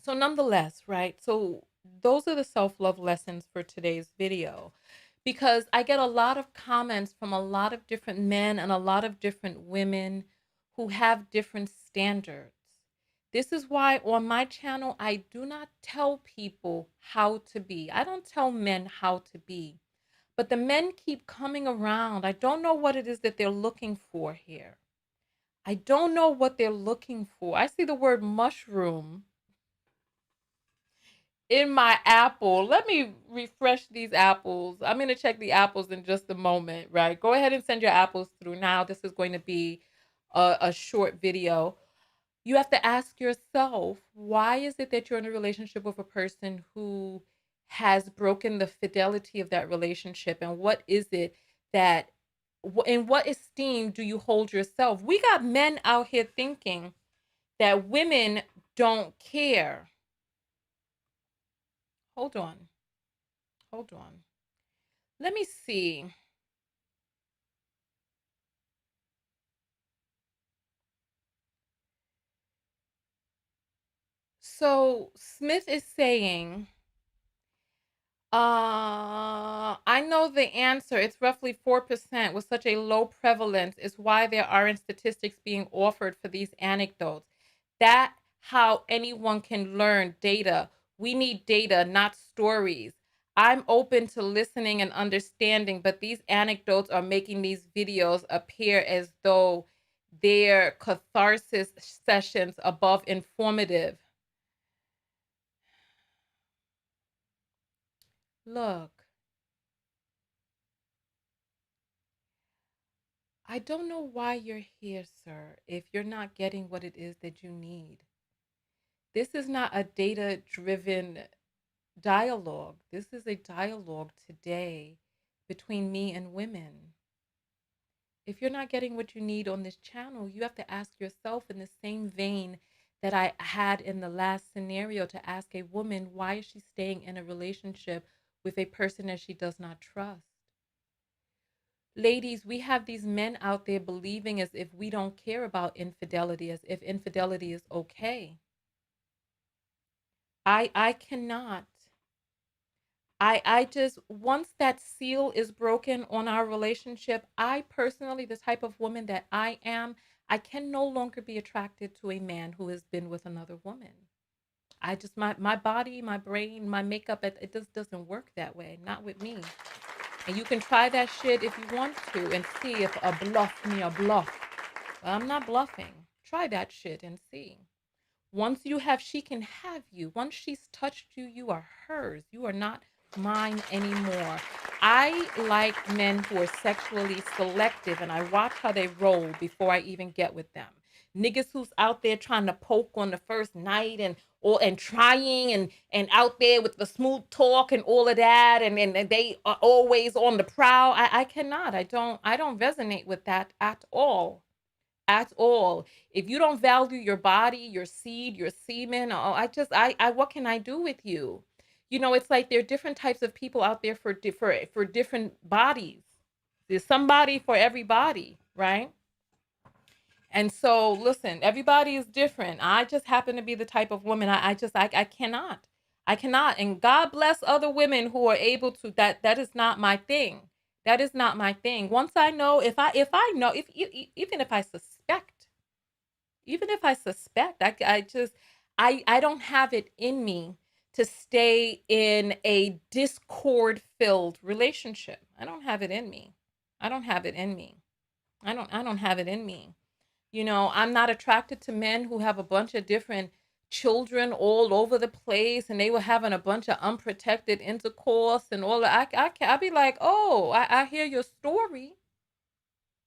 [SPEAKER 1] So nonetheless, right? So those are the self-love lessons for today's video, because I get a lot of comments from a lot of different men and a lot of different women who have different standards. This is why on my channel, I do not tell people how to be. I don't tell men how to be, but the men keep coming around. I don't know what it is that they're looking for here. I don't know what they're looking for. I see the word mushroom in my apple. Let me refresh these apples. I'm going to check the apples in just a moment, right? Go ahead and send your apples through now. This is going to be a short video. You have to ask yourself, why is it that you're in a relationship with a person who has broken the fidelity of that relationship? And what is it that, in what esteem do you hold yourself? We got men out here thinking that women don't care. Hold on. Hold on. Let me see. So Smith is saying, I know the answer. It's roughly 4% with such a low prevalence is why there aren't statistics being offered for these anecdotes. That how anyone can learn data. We need data, not stories. I'm open to listening and understanding, but these anecdotes are making these videos appear as though they're catharsis sessions above informative. Look, I don't know why you're here, sir, if you're not getting what it is that you need. This is not a data driven dialogue. This is a dialogue today between me and women. If you're not getting what you need on this channel, you have to ask yourself in the same vein that I had in the last scenario to ask a woman, why is she staying in a relationship with a person that she does not trust? Ladies, we have these men out there believing as if we don't care about infidelity, as if infidelity is okay. I cannot. I just, once that seal is broken on our relationship, I personally, the type of woman that I am, I can no longer be attracted to a man who has been with another woman. I just, my body, my brain, my makeup, it just doesn't work that way. Not with me. And you can try that shit if you want to and see if a bluff me a bluff. But I'm not bluffing. Try that shit and see. Once you have, she can have you. Once she's touched you, you are hers. You are not mine anymore. I like men who are sexually selective and I watch how they roll before I even get with them. Niggas who's out there trying to poke on the first night and trying and out there with the smooth talk and all of that and they are always on the prowl. I cannot. I don't resonate with that at all, at all. If you don't value your body, your seed, your semen, oh, I what can I do with you? You know, it's like there are different types of people out there for different bodies. There's somebody for everybody, right? And so, listen, everybody is different. I just happen to be the type of woman I cannot. I cannot. And God bless other women who are able to. That is not my thing. That is not my thing. Once I know, if I know, if even if I suspect, I just I don't have it in me to stay in a discord filled relationship. I don't have it in me. I don't have it in me. I don't have it in me. You know, I'm not attracted to men who have a bunch of different children all over the place and they were having a bunch of unprotected intercourse and all that. I'll be like, oh, I hear your story.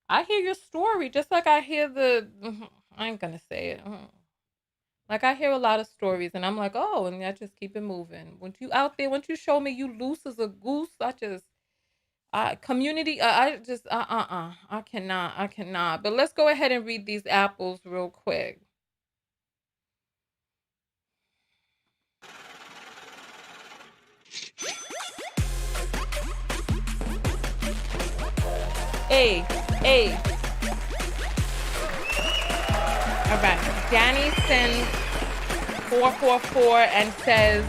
[SPEAKER 1] I hear your story just like I hear I ain't gonna say it. Like I hear a lot of stories and I'm like, oh, and I just keep it moving. Once you out there, once you show me you loose as a goose, community, I cannot. But let's go ahead and read these apples real quick. Hey, hey. All right. Danny sends 444 and says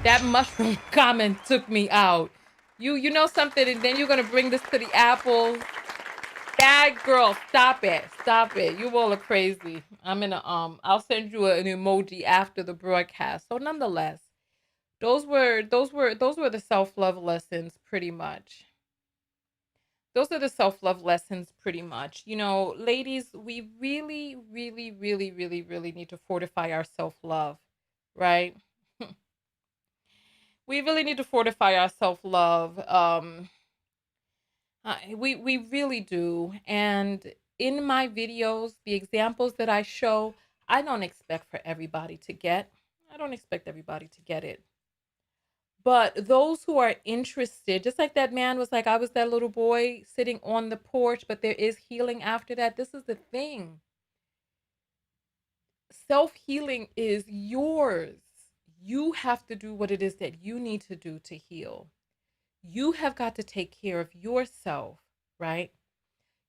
[SPEAKER 1] that mushroom comment took me out. You know something, and then you're gonna bring this to the apples. Bad girl, stop it. Stop it. You all are crazy. I'm in a I'll send you an emoji after the broadcast. So nonetheless, those were the self-love lessons pretty much. Those are the self-love lessons pretty much. You know, ladies, we really, really, really, really, really need to fortify our self-love, right? We really need to fortify our self-love. We really do. And in my videos, the examples that I show, I don't expect for everybody to get. I don't expect everybody to get it. But those who are interested, just like that man was like, I was that little boy sitting on the porch, but there is healing after that. This is the thing. Self-healing is yours. You have to do what it is that you need to do to heal. You have got to take care of yourself, right?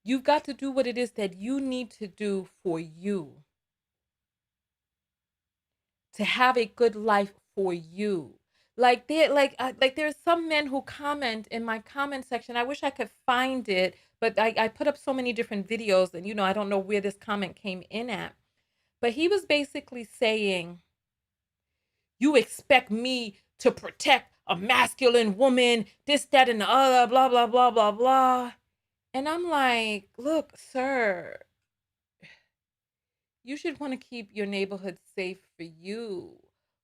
[SPEAKER 1] You've got to do what it is that you need to do for you to have a good life for you. Like there's some men who comment in my comment section. I wish I could find it, but I put up so many different videos and I don't know where this comment came in at. But he was basically saying, you expect me to protect a masculine woman, this, that, and the other, blah, blah, blah, blah, blah. And I'm like, look, sir, you should want to keep your neighborhood safe for you.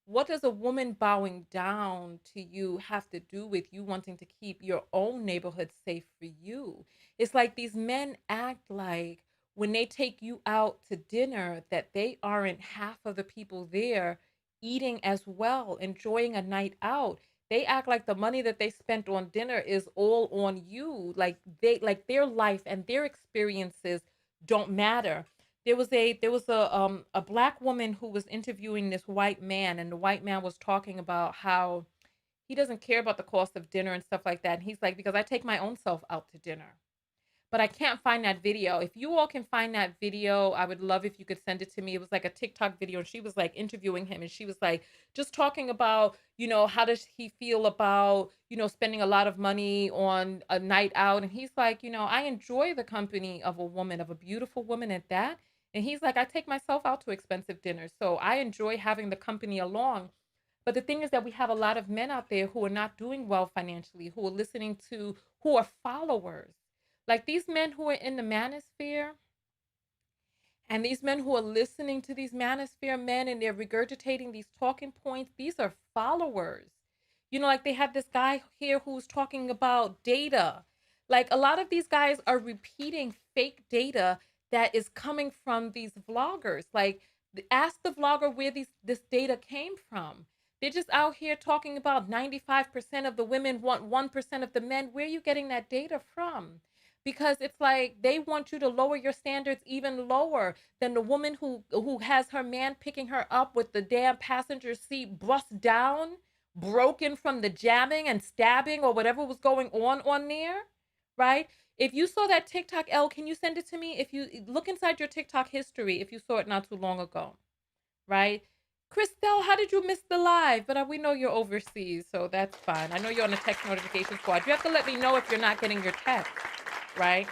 [SPEAKER 1] What does a woman bowing down to you have to do with you wanting to keep your own neighborhood safe for you? It's like these men act like when they take you out to dinner that they aren't half of the people there eating as well, enjoying a night out. They act like the money that they spent on dinner is all on you. Like their life and their experiences don't matter. There was a black woman who was interviewing this white man, and the white man was talking about how he doesn't care about the cost of dinner and stuff like that. And he's like, because I take my own self out to dinner, but I can't find that video. If you all can find that video, I would love if you could send it to me. It was like a TikTok video, and she was like interviewing him, and she was like just talking about, how does he feel about, spending a lot of money on a night out. And he's like, I enjoy the company of a woman, of a beautiful woman at that. And he's like, I take myself out to expensive dinners. So I enjoy having the company along. But the thing is that we have a lot of men out there who are not doing well financially, who are followers. Like these men who are in the manosphere and these men who are listening to these manosphere men and they're regurgitating these talking points, these are followers. Like they have this guy here who's talking about data. Like a lot of these guys are repeating fake data that is coming from these vloggers. Like ask the vlogger where this data came from. They're just out here talking about 95% of the women want 1% of the men. Where are you getting that data from? Because it's like they want you to lower your standards even lower than the woman who has her man picking her up with the damn passenger seat bust down, broken from the jamming and stabbing or whatever was going on there, right? If you saw that TikTok, L, can you send it to me? If you look inside your TikTok history, if you saw it not too long ago, right? Christelle, how did you miss the live? But we know you're overseas, so that's fine. I know you're on the text notification squad. You have to let me know if you're not getting your text, right?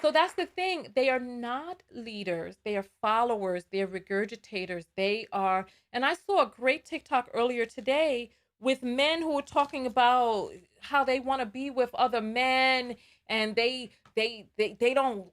[SPEAKER 1] So that's the thing. They are not leaders. They are followers. They're regurgitators. And I saw a great TikTok earlier today with men who were talking about how they want to be with other men and they don't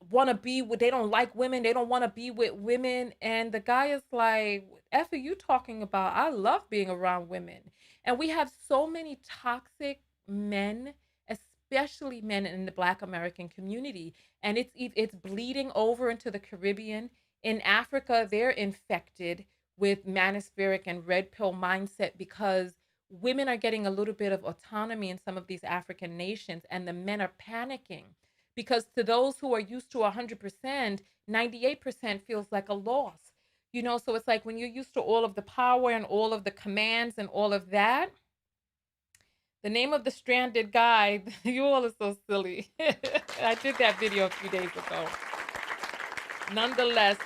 [SPEAKER 1] want to be with, they don't like women. They don't want to be with women. And the guy is like, F are you talking about? I love being around women. And we have so many toxic men, especially men in the Black American community, and it's bleeding over into the Caribbean. In Africa, they're infected with manospheric and red pill mindset because women are getting a little bit of autonomy in some of these African nations, and the men are panicking because to those who are used to 100%, 98% feels like a loss. So it's like when you're used to all of the power and all of the commands and all of that. The name of the stranded guy, you all are so silly. I did that video a few days ago. Nonetheless.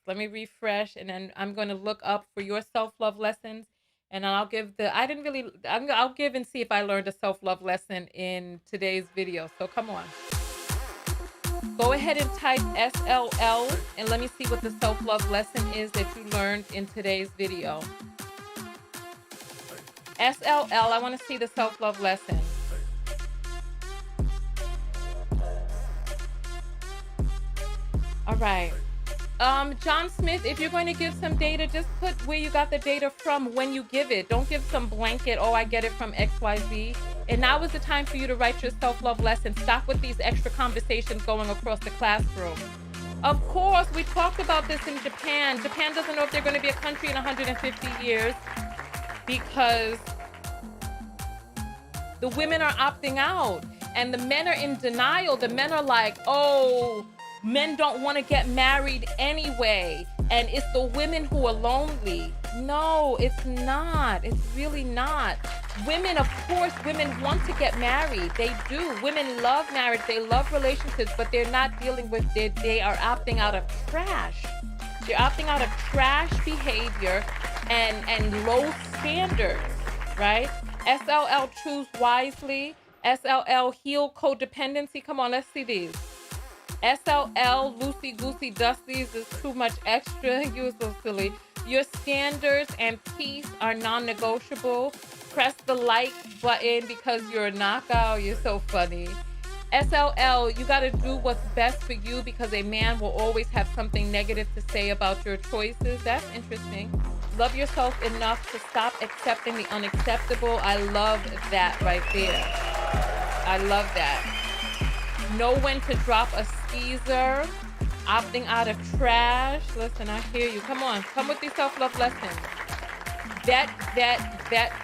[SPEAKER 1] Let me refresh, and then I'm going to look up for your self-love lessons, and I'll give I'll give and see if I learned a self-love lesson in today's video. So come on. Go ahead and type SLL, and let me see what the self-love lesson is that you learned in today's video. SLL, I want to see the self-love lesson. All right. John Smith, if you're going to give some data, just put where you got the data from when you give it. Don't give some blanket, oh, I get it from XYZ. And now is the time for you to write your self-love lesson. Stop with these extra conversations going across the classroom. Of course, we talked about this in Japan. Japan doesn't know if they're going to be a country in 150 years. Because the women are opting out and the men are in denial. The men are like, oh, men don't want to get married anyway. And it's the women who are lonely. No, it's not. It's really not. Women, of course, women want to get married. They do. Women love marriage. They love relationships, but they're not dealing with it. They are opting out of trash. They're opting out of trash behavior and low standards, right? SLL, choose wisely. SLL, heal codependency. Come on, let's see these.
[SPEAKER 2] SLL, Loosey Goosey Dusties is too much extra. You're so silly. Your standards and peace are non negotiable. Press the like button because you're a knockout. You're so funny. SLL, you got to do what's best for you because a man will always have something negative to say about your choices. That's interesting. Love yourself enough to stop accepting the unacceptable. I love that right there. I love that. Know when to drop a skeezer, opting out of trash. Listen, I hear you. Come on, come with these self-love lessons. Vet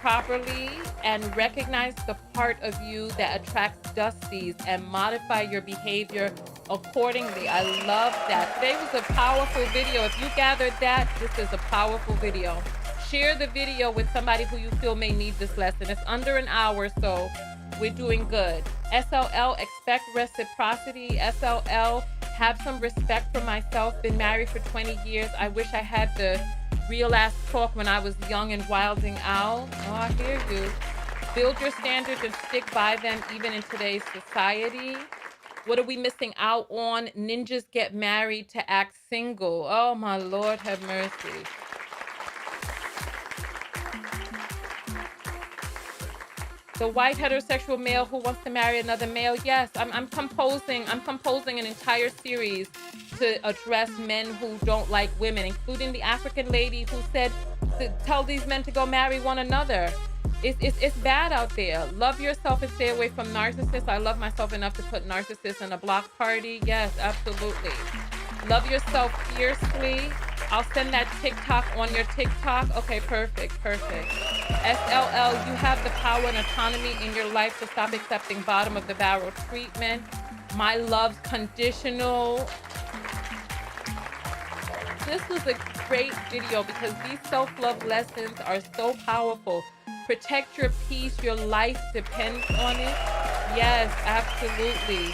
[SPEAKER 2] properly and recognize the part of you that attracts dusties and modify your behavior accordingly. I love that. Today was a powerful video. If you gathered that, this is a powerful video. Share the video with somebody who you feel may need this lesson. It's under an hour, so we're doing good. SLL, expect reciprocity. SLL, have some respect for myself. Been married for 20 years. I wish I had the real ass talk when I was young and wilding out. Oh, I hear you. Build your standards and stick by them even in today's society. What are we missing out on? Ninjas get married to act single. Oh my Lord, have mercy. The white heterosexual male who wants to marry another male. Yes, I'm composing an entire series to address men who don't like women, including the African lady who said to tell these men to go marry one another. It's bad out there. Love yourself and stay away from narcissists. I love myself enough to put narcissists in a block party. Yes, absolutely. Love yourself fiercely. I'll send that TikTok on your TikTok. Okay, perfect. SLL, you have the power and autonomy in your life to stop accepting bottom of the barrel treatment. My love's conditional. This was a great video because these self-love lessons are so powerful. Protect your peace. Your life depends on it. Yes, absolutely.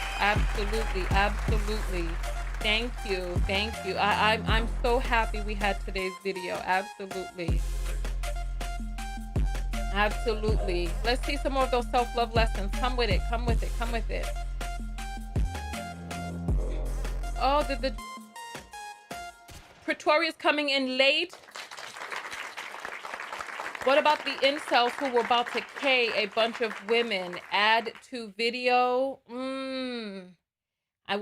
[SPEAKER 2] Thank you. I'm so happy we had today's video. Absolutely. Let's see some more of those self-love lessons. Come with it. Oh, the Pretoria's coming in late. What about the incels who were about to K a bunch of women? Add to video.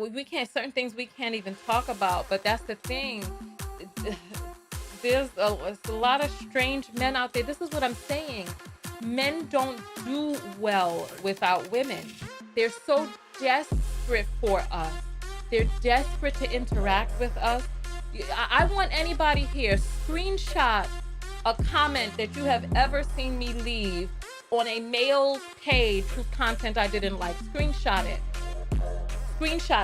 [SPEAKER 2] We can't, certain things we can't even talk about, but that's the thing. There's a lot of strange men out there. This is what I'm saying. Men don't do well without women. They're so desperate for us. They're desperate to interact with us. I want anybody here, screenshot a comment that you have ever seen me leave on a male's page whose content I didn't like. Screenshot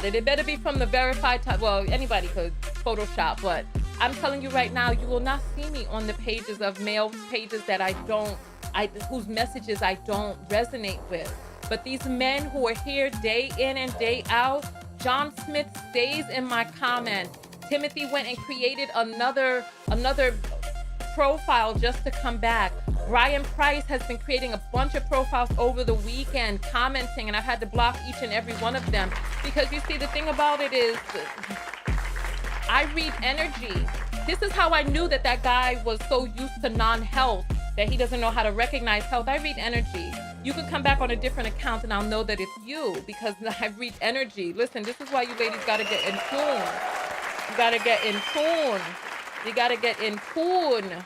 [SPEAKER 2] it. It better be from the verified type. Well, anybody could Photoshop, but I'm telling you right now, you will not see me on the pages of male pages that whose messages I don't resonate with. But these men who are here day in and day out, John Smith stays in my comments. Timothy went and created another profile just to come back. Brian Price has been creating a bunch of profiles over the weekend, commenting, and I've had to block each and every one of them. Because you see, the thing about it is, I read energy. This is how I knew that guy was so used to non-health that he doesn't know how to recognize health. I read energy. You can come back on a different account and I'll know that it's you because I read energy. Listen, this is why you ladies gotta get in tune. You gotta get in tune.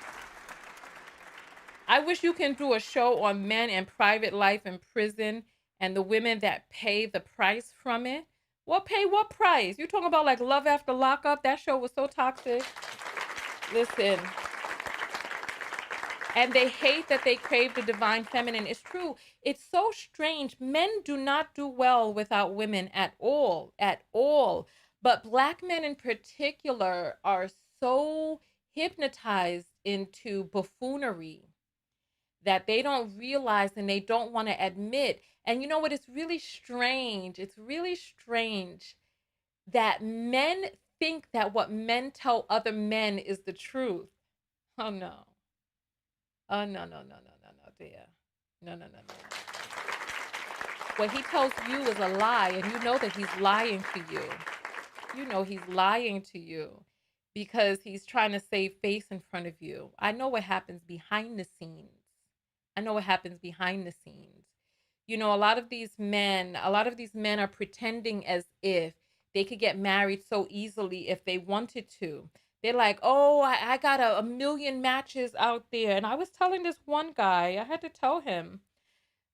[SPEAKER 2] I wish you can do a show on men and private life in prison and the women that pay the price from it. What price? You talking about like Love After Lockup? That show was so toxic. Listen. And they hate that they crave the divine feminine. It's true. It's so strange. Men do not do well without women at all. But Black men in particular are so hypnotized into buffoonery that they don't realize and they don't want to admit. And you know what? It's really strange that men think that what men tell other men is the truth. Oh, no. Oh, no, dear. No. What he tells you is a lie, and you know that he's lying to you. you know he's lying to you because he's trying to save face in front of you. I know what happens behind the scenes. I know what happens behind the scenes. You know, a lot of these men are pretending as if they could get married so easily if they wanted to. They're like, oh, I got a million matches out there. And I was telling this one guy, I had to tell him,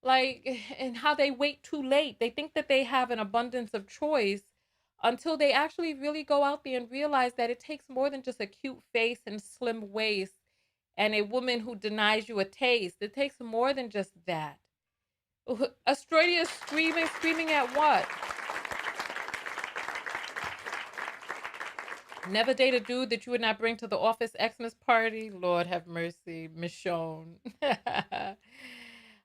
[SPEAKER 2] like, and how they wait too late. They think that they have an abundance of choice until they actually really go out there and realize that it takes more than just a cute face and slim waist and a woman who denies you a taste. It takes more than just that. Australia is screaming, screaming at what? Never date a dude that you would not bring to the office Xmas party. Lord have mercy, Michonne.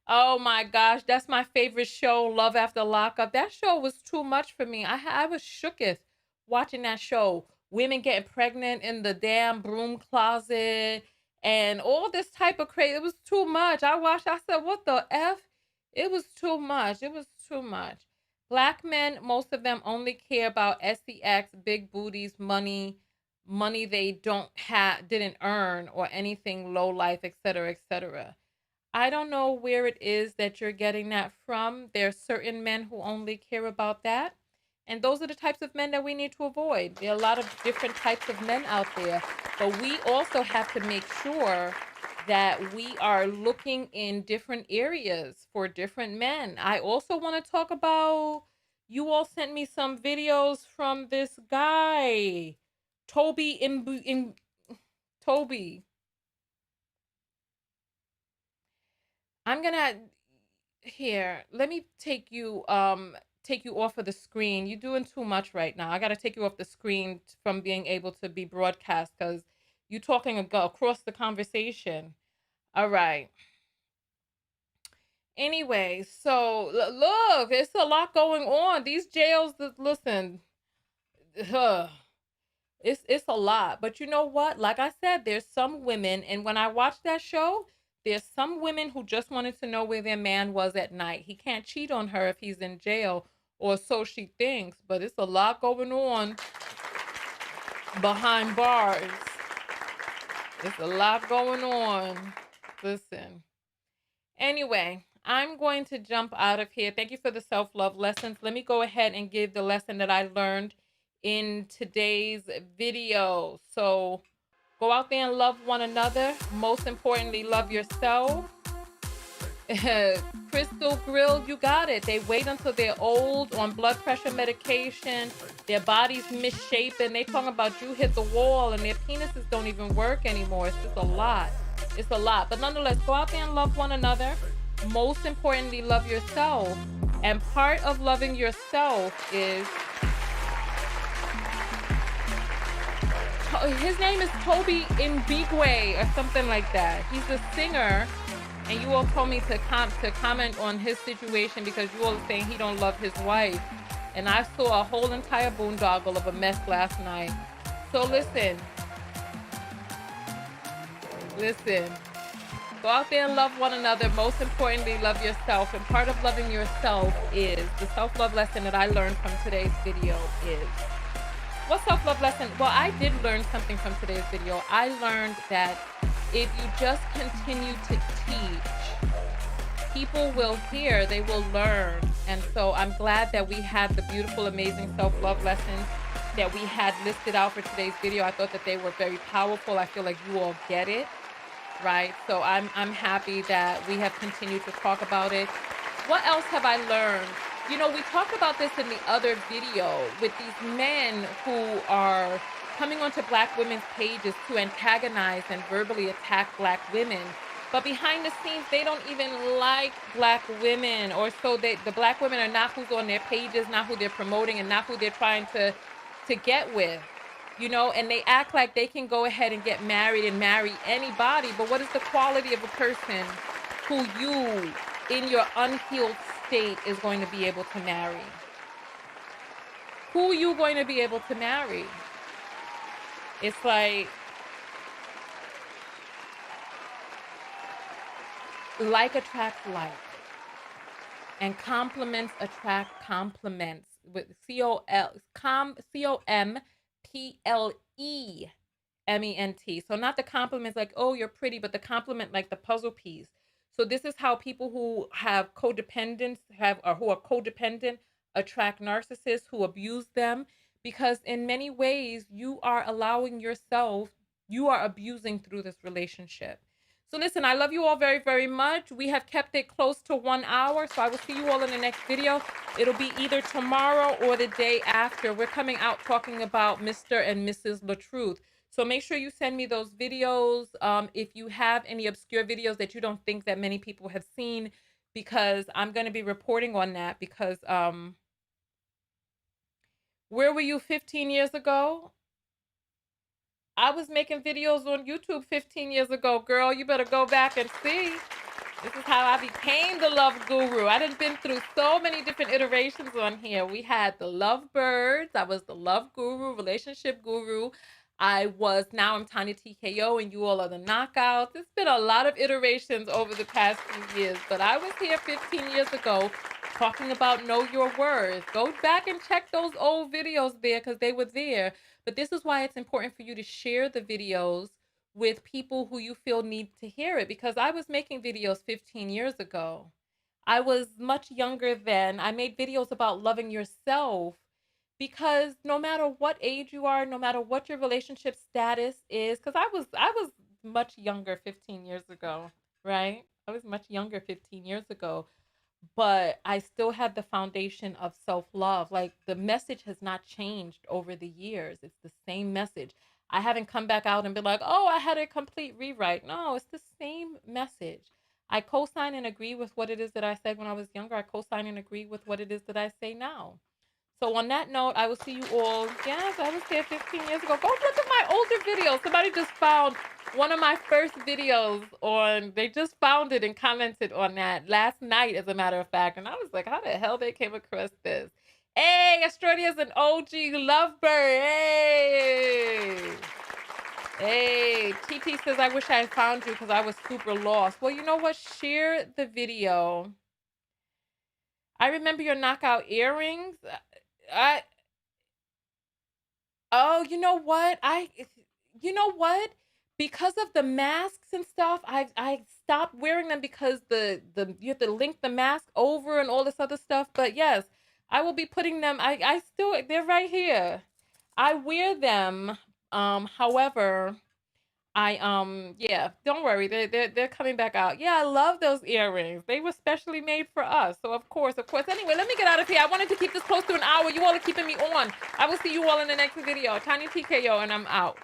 [SPEAKER 2] Oh my gosh, that's my favorite show, Love After Lockup. That show was too much for me. I was shooketh watching that show. Women getting pregnant in the damn broom closet and all this type of crazy. It was too much. I watched, I said, what the F? It was too much. It was too much. Black men, most of them only care about sex, big booties, money they don't have, didn't earn, or anything low life, etc., etc. I don't know where it is that you're getting that from. There are certain men who only care about that. And those are the types of men that we need to avoid. There are a lot of different types of men out there. But we also have to make sure that we are looking in different areas for different men. I also want to talk about, you all sent me some videos from this guy, Toby in Toby. I'm gonna here. Let me take you off of the screen. You're doing too much right now. I gotta take you off the screen from being able to be broadcast because you talking across the conversation. All right. Anyway, so look, it's a lot going on. These jails, listen, ugh, it's a lot. But you know what? Like I said, there's some women, and when I watched that show, there's some women who just wanted to know where their man was at night. He can't cheat on her if he's in jail, or so she thinks. But it's a lot going on behind bars. It's a lot going on. Listen. Anyway, I'm going to jump out of here. Thank you for the self-love lessons. Let me go ahead and give the lesson that I learned in today's video. So go out there and love one another. Most importantly, love yourself. Crystal Grill, you got it. They wait until they're old on blood pressure medication, their body's misshapen. They talking about you hit the wall and their penises don't even work anymore. It's just a lot. It's a lot. But nonetheless, go out there and love one another. Most importantly, love yourself. And part of loving yourself is, his name is Toby Mbigwe or something like that. He's a singer. And you all told me to comment on his situation because you all are saying he don't love his wife. And I saw a whole entire boondoggle of a mess last night. So listen. Go out there and love one another. Most importantly, love yourself. And part of loving yourself is the self-love lesson that I learned from today's video is, what self-love lesson? Well, I did learn something from today's video. I learned that if you just continue to teach, people will hear, they will learn. And so I'm glad that we had the beautiful, amazing self-love lessons that we had listed out for today's video. I thought that they were very powerful. I feel like you all get it, right? So I'm happy that we have continued to talk about it. What else have I learned? You know, we talked about this in the other video with these men who are coming onto Black women's pages to antagonize and verbally attack Black women. But behind the scenes, they don't even like Black women, or so the Black women are not who's on their pages, not who they're promoting, and not who they're trying to get with, you know, and they act like they can go ahead and get married and marry anybody. But what is the quality of a person who you, in your unhealed state, is going to be able to marry? Who are you going to be able to marry? It's like attracts like, and compliments attract compliments. with COMPLEMENT. So not the compliments like, oh, you're pretty, but the compliment like the puzzle piece. So this is how people who have codependence have or who are codependent attract narcissists who abuse them, because in many ways you are allowing yourself, you are abusing through this relationship. So listen, I love you all very, very much. We have kept it close to 1 hour. So I will see you all in the next video. It'll be either tomorrow or the day after. We're coming out talking about Mr. and Mrs. LaTruth. So make sure you send me those videos. If you have any obscure videos that you don't think that many people have seen, because I'm going to be reporting on that. Because where were you 15 years ago? I was making videos on YouTube 15 years ago, girl. You better go back and see. This is how I became the love guru. I done been through so many different iterations on here. We had the lovebirds. I was the love guru, relationship guru. Now I'm Tonya TKO and you all are the knockouts. It's been a lot of iterations over the past few years, but I was here 15 years ago talking about know your worth. Go back and check those old videos there because they were there. But this is why it's important for you to share the videos with people who you feel need to hear it, because I was making videos 15 years ago. I was much younger then. I made videos about loving yourself, because no matter what age you are, no matter what your relationship status is, because I was much younger 15 years ago, right? I was much younger 15 years ago, but I still had the foundation of self love. Like the message has not changed over the years. It's the same message. I haven't come back out and been like, oh, I had a complete rewrite. No, it's the same message. I co sign and agree with what it is that I said when I was younger. I co sign and agree with what it is that I say now. So on that note, I will see you all. Yes, I was there 15 years ago. Go look at my older videos. Somebody just found one of my first videos they just found it and commented on that last night, as a matter of fact. And I was like, how the hell they came across this? Hey, Australia's an OG lovebird. Hey. Hey, TT says, I wish I had found you because I was super lost. Well, you know what? Share the video. I remember your knockout earrings. I Oh, you know what? Because of the masks and stuff, I stopped wearing them because the you have to link the mask over and all this other stuff. But yes, I will be putting them. I still they're right here. I wear them. However, yeah, don't worry. They're coming back out. Yeah, I love those earrings. They were specially made for us. So of course, of course. Anyway, let me get out of here. I wanted to keep this close to an hour. You all are keeping me on. I will see you all in the next video. Tiny TKO, and I'm out.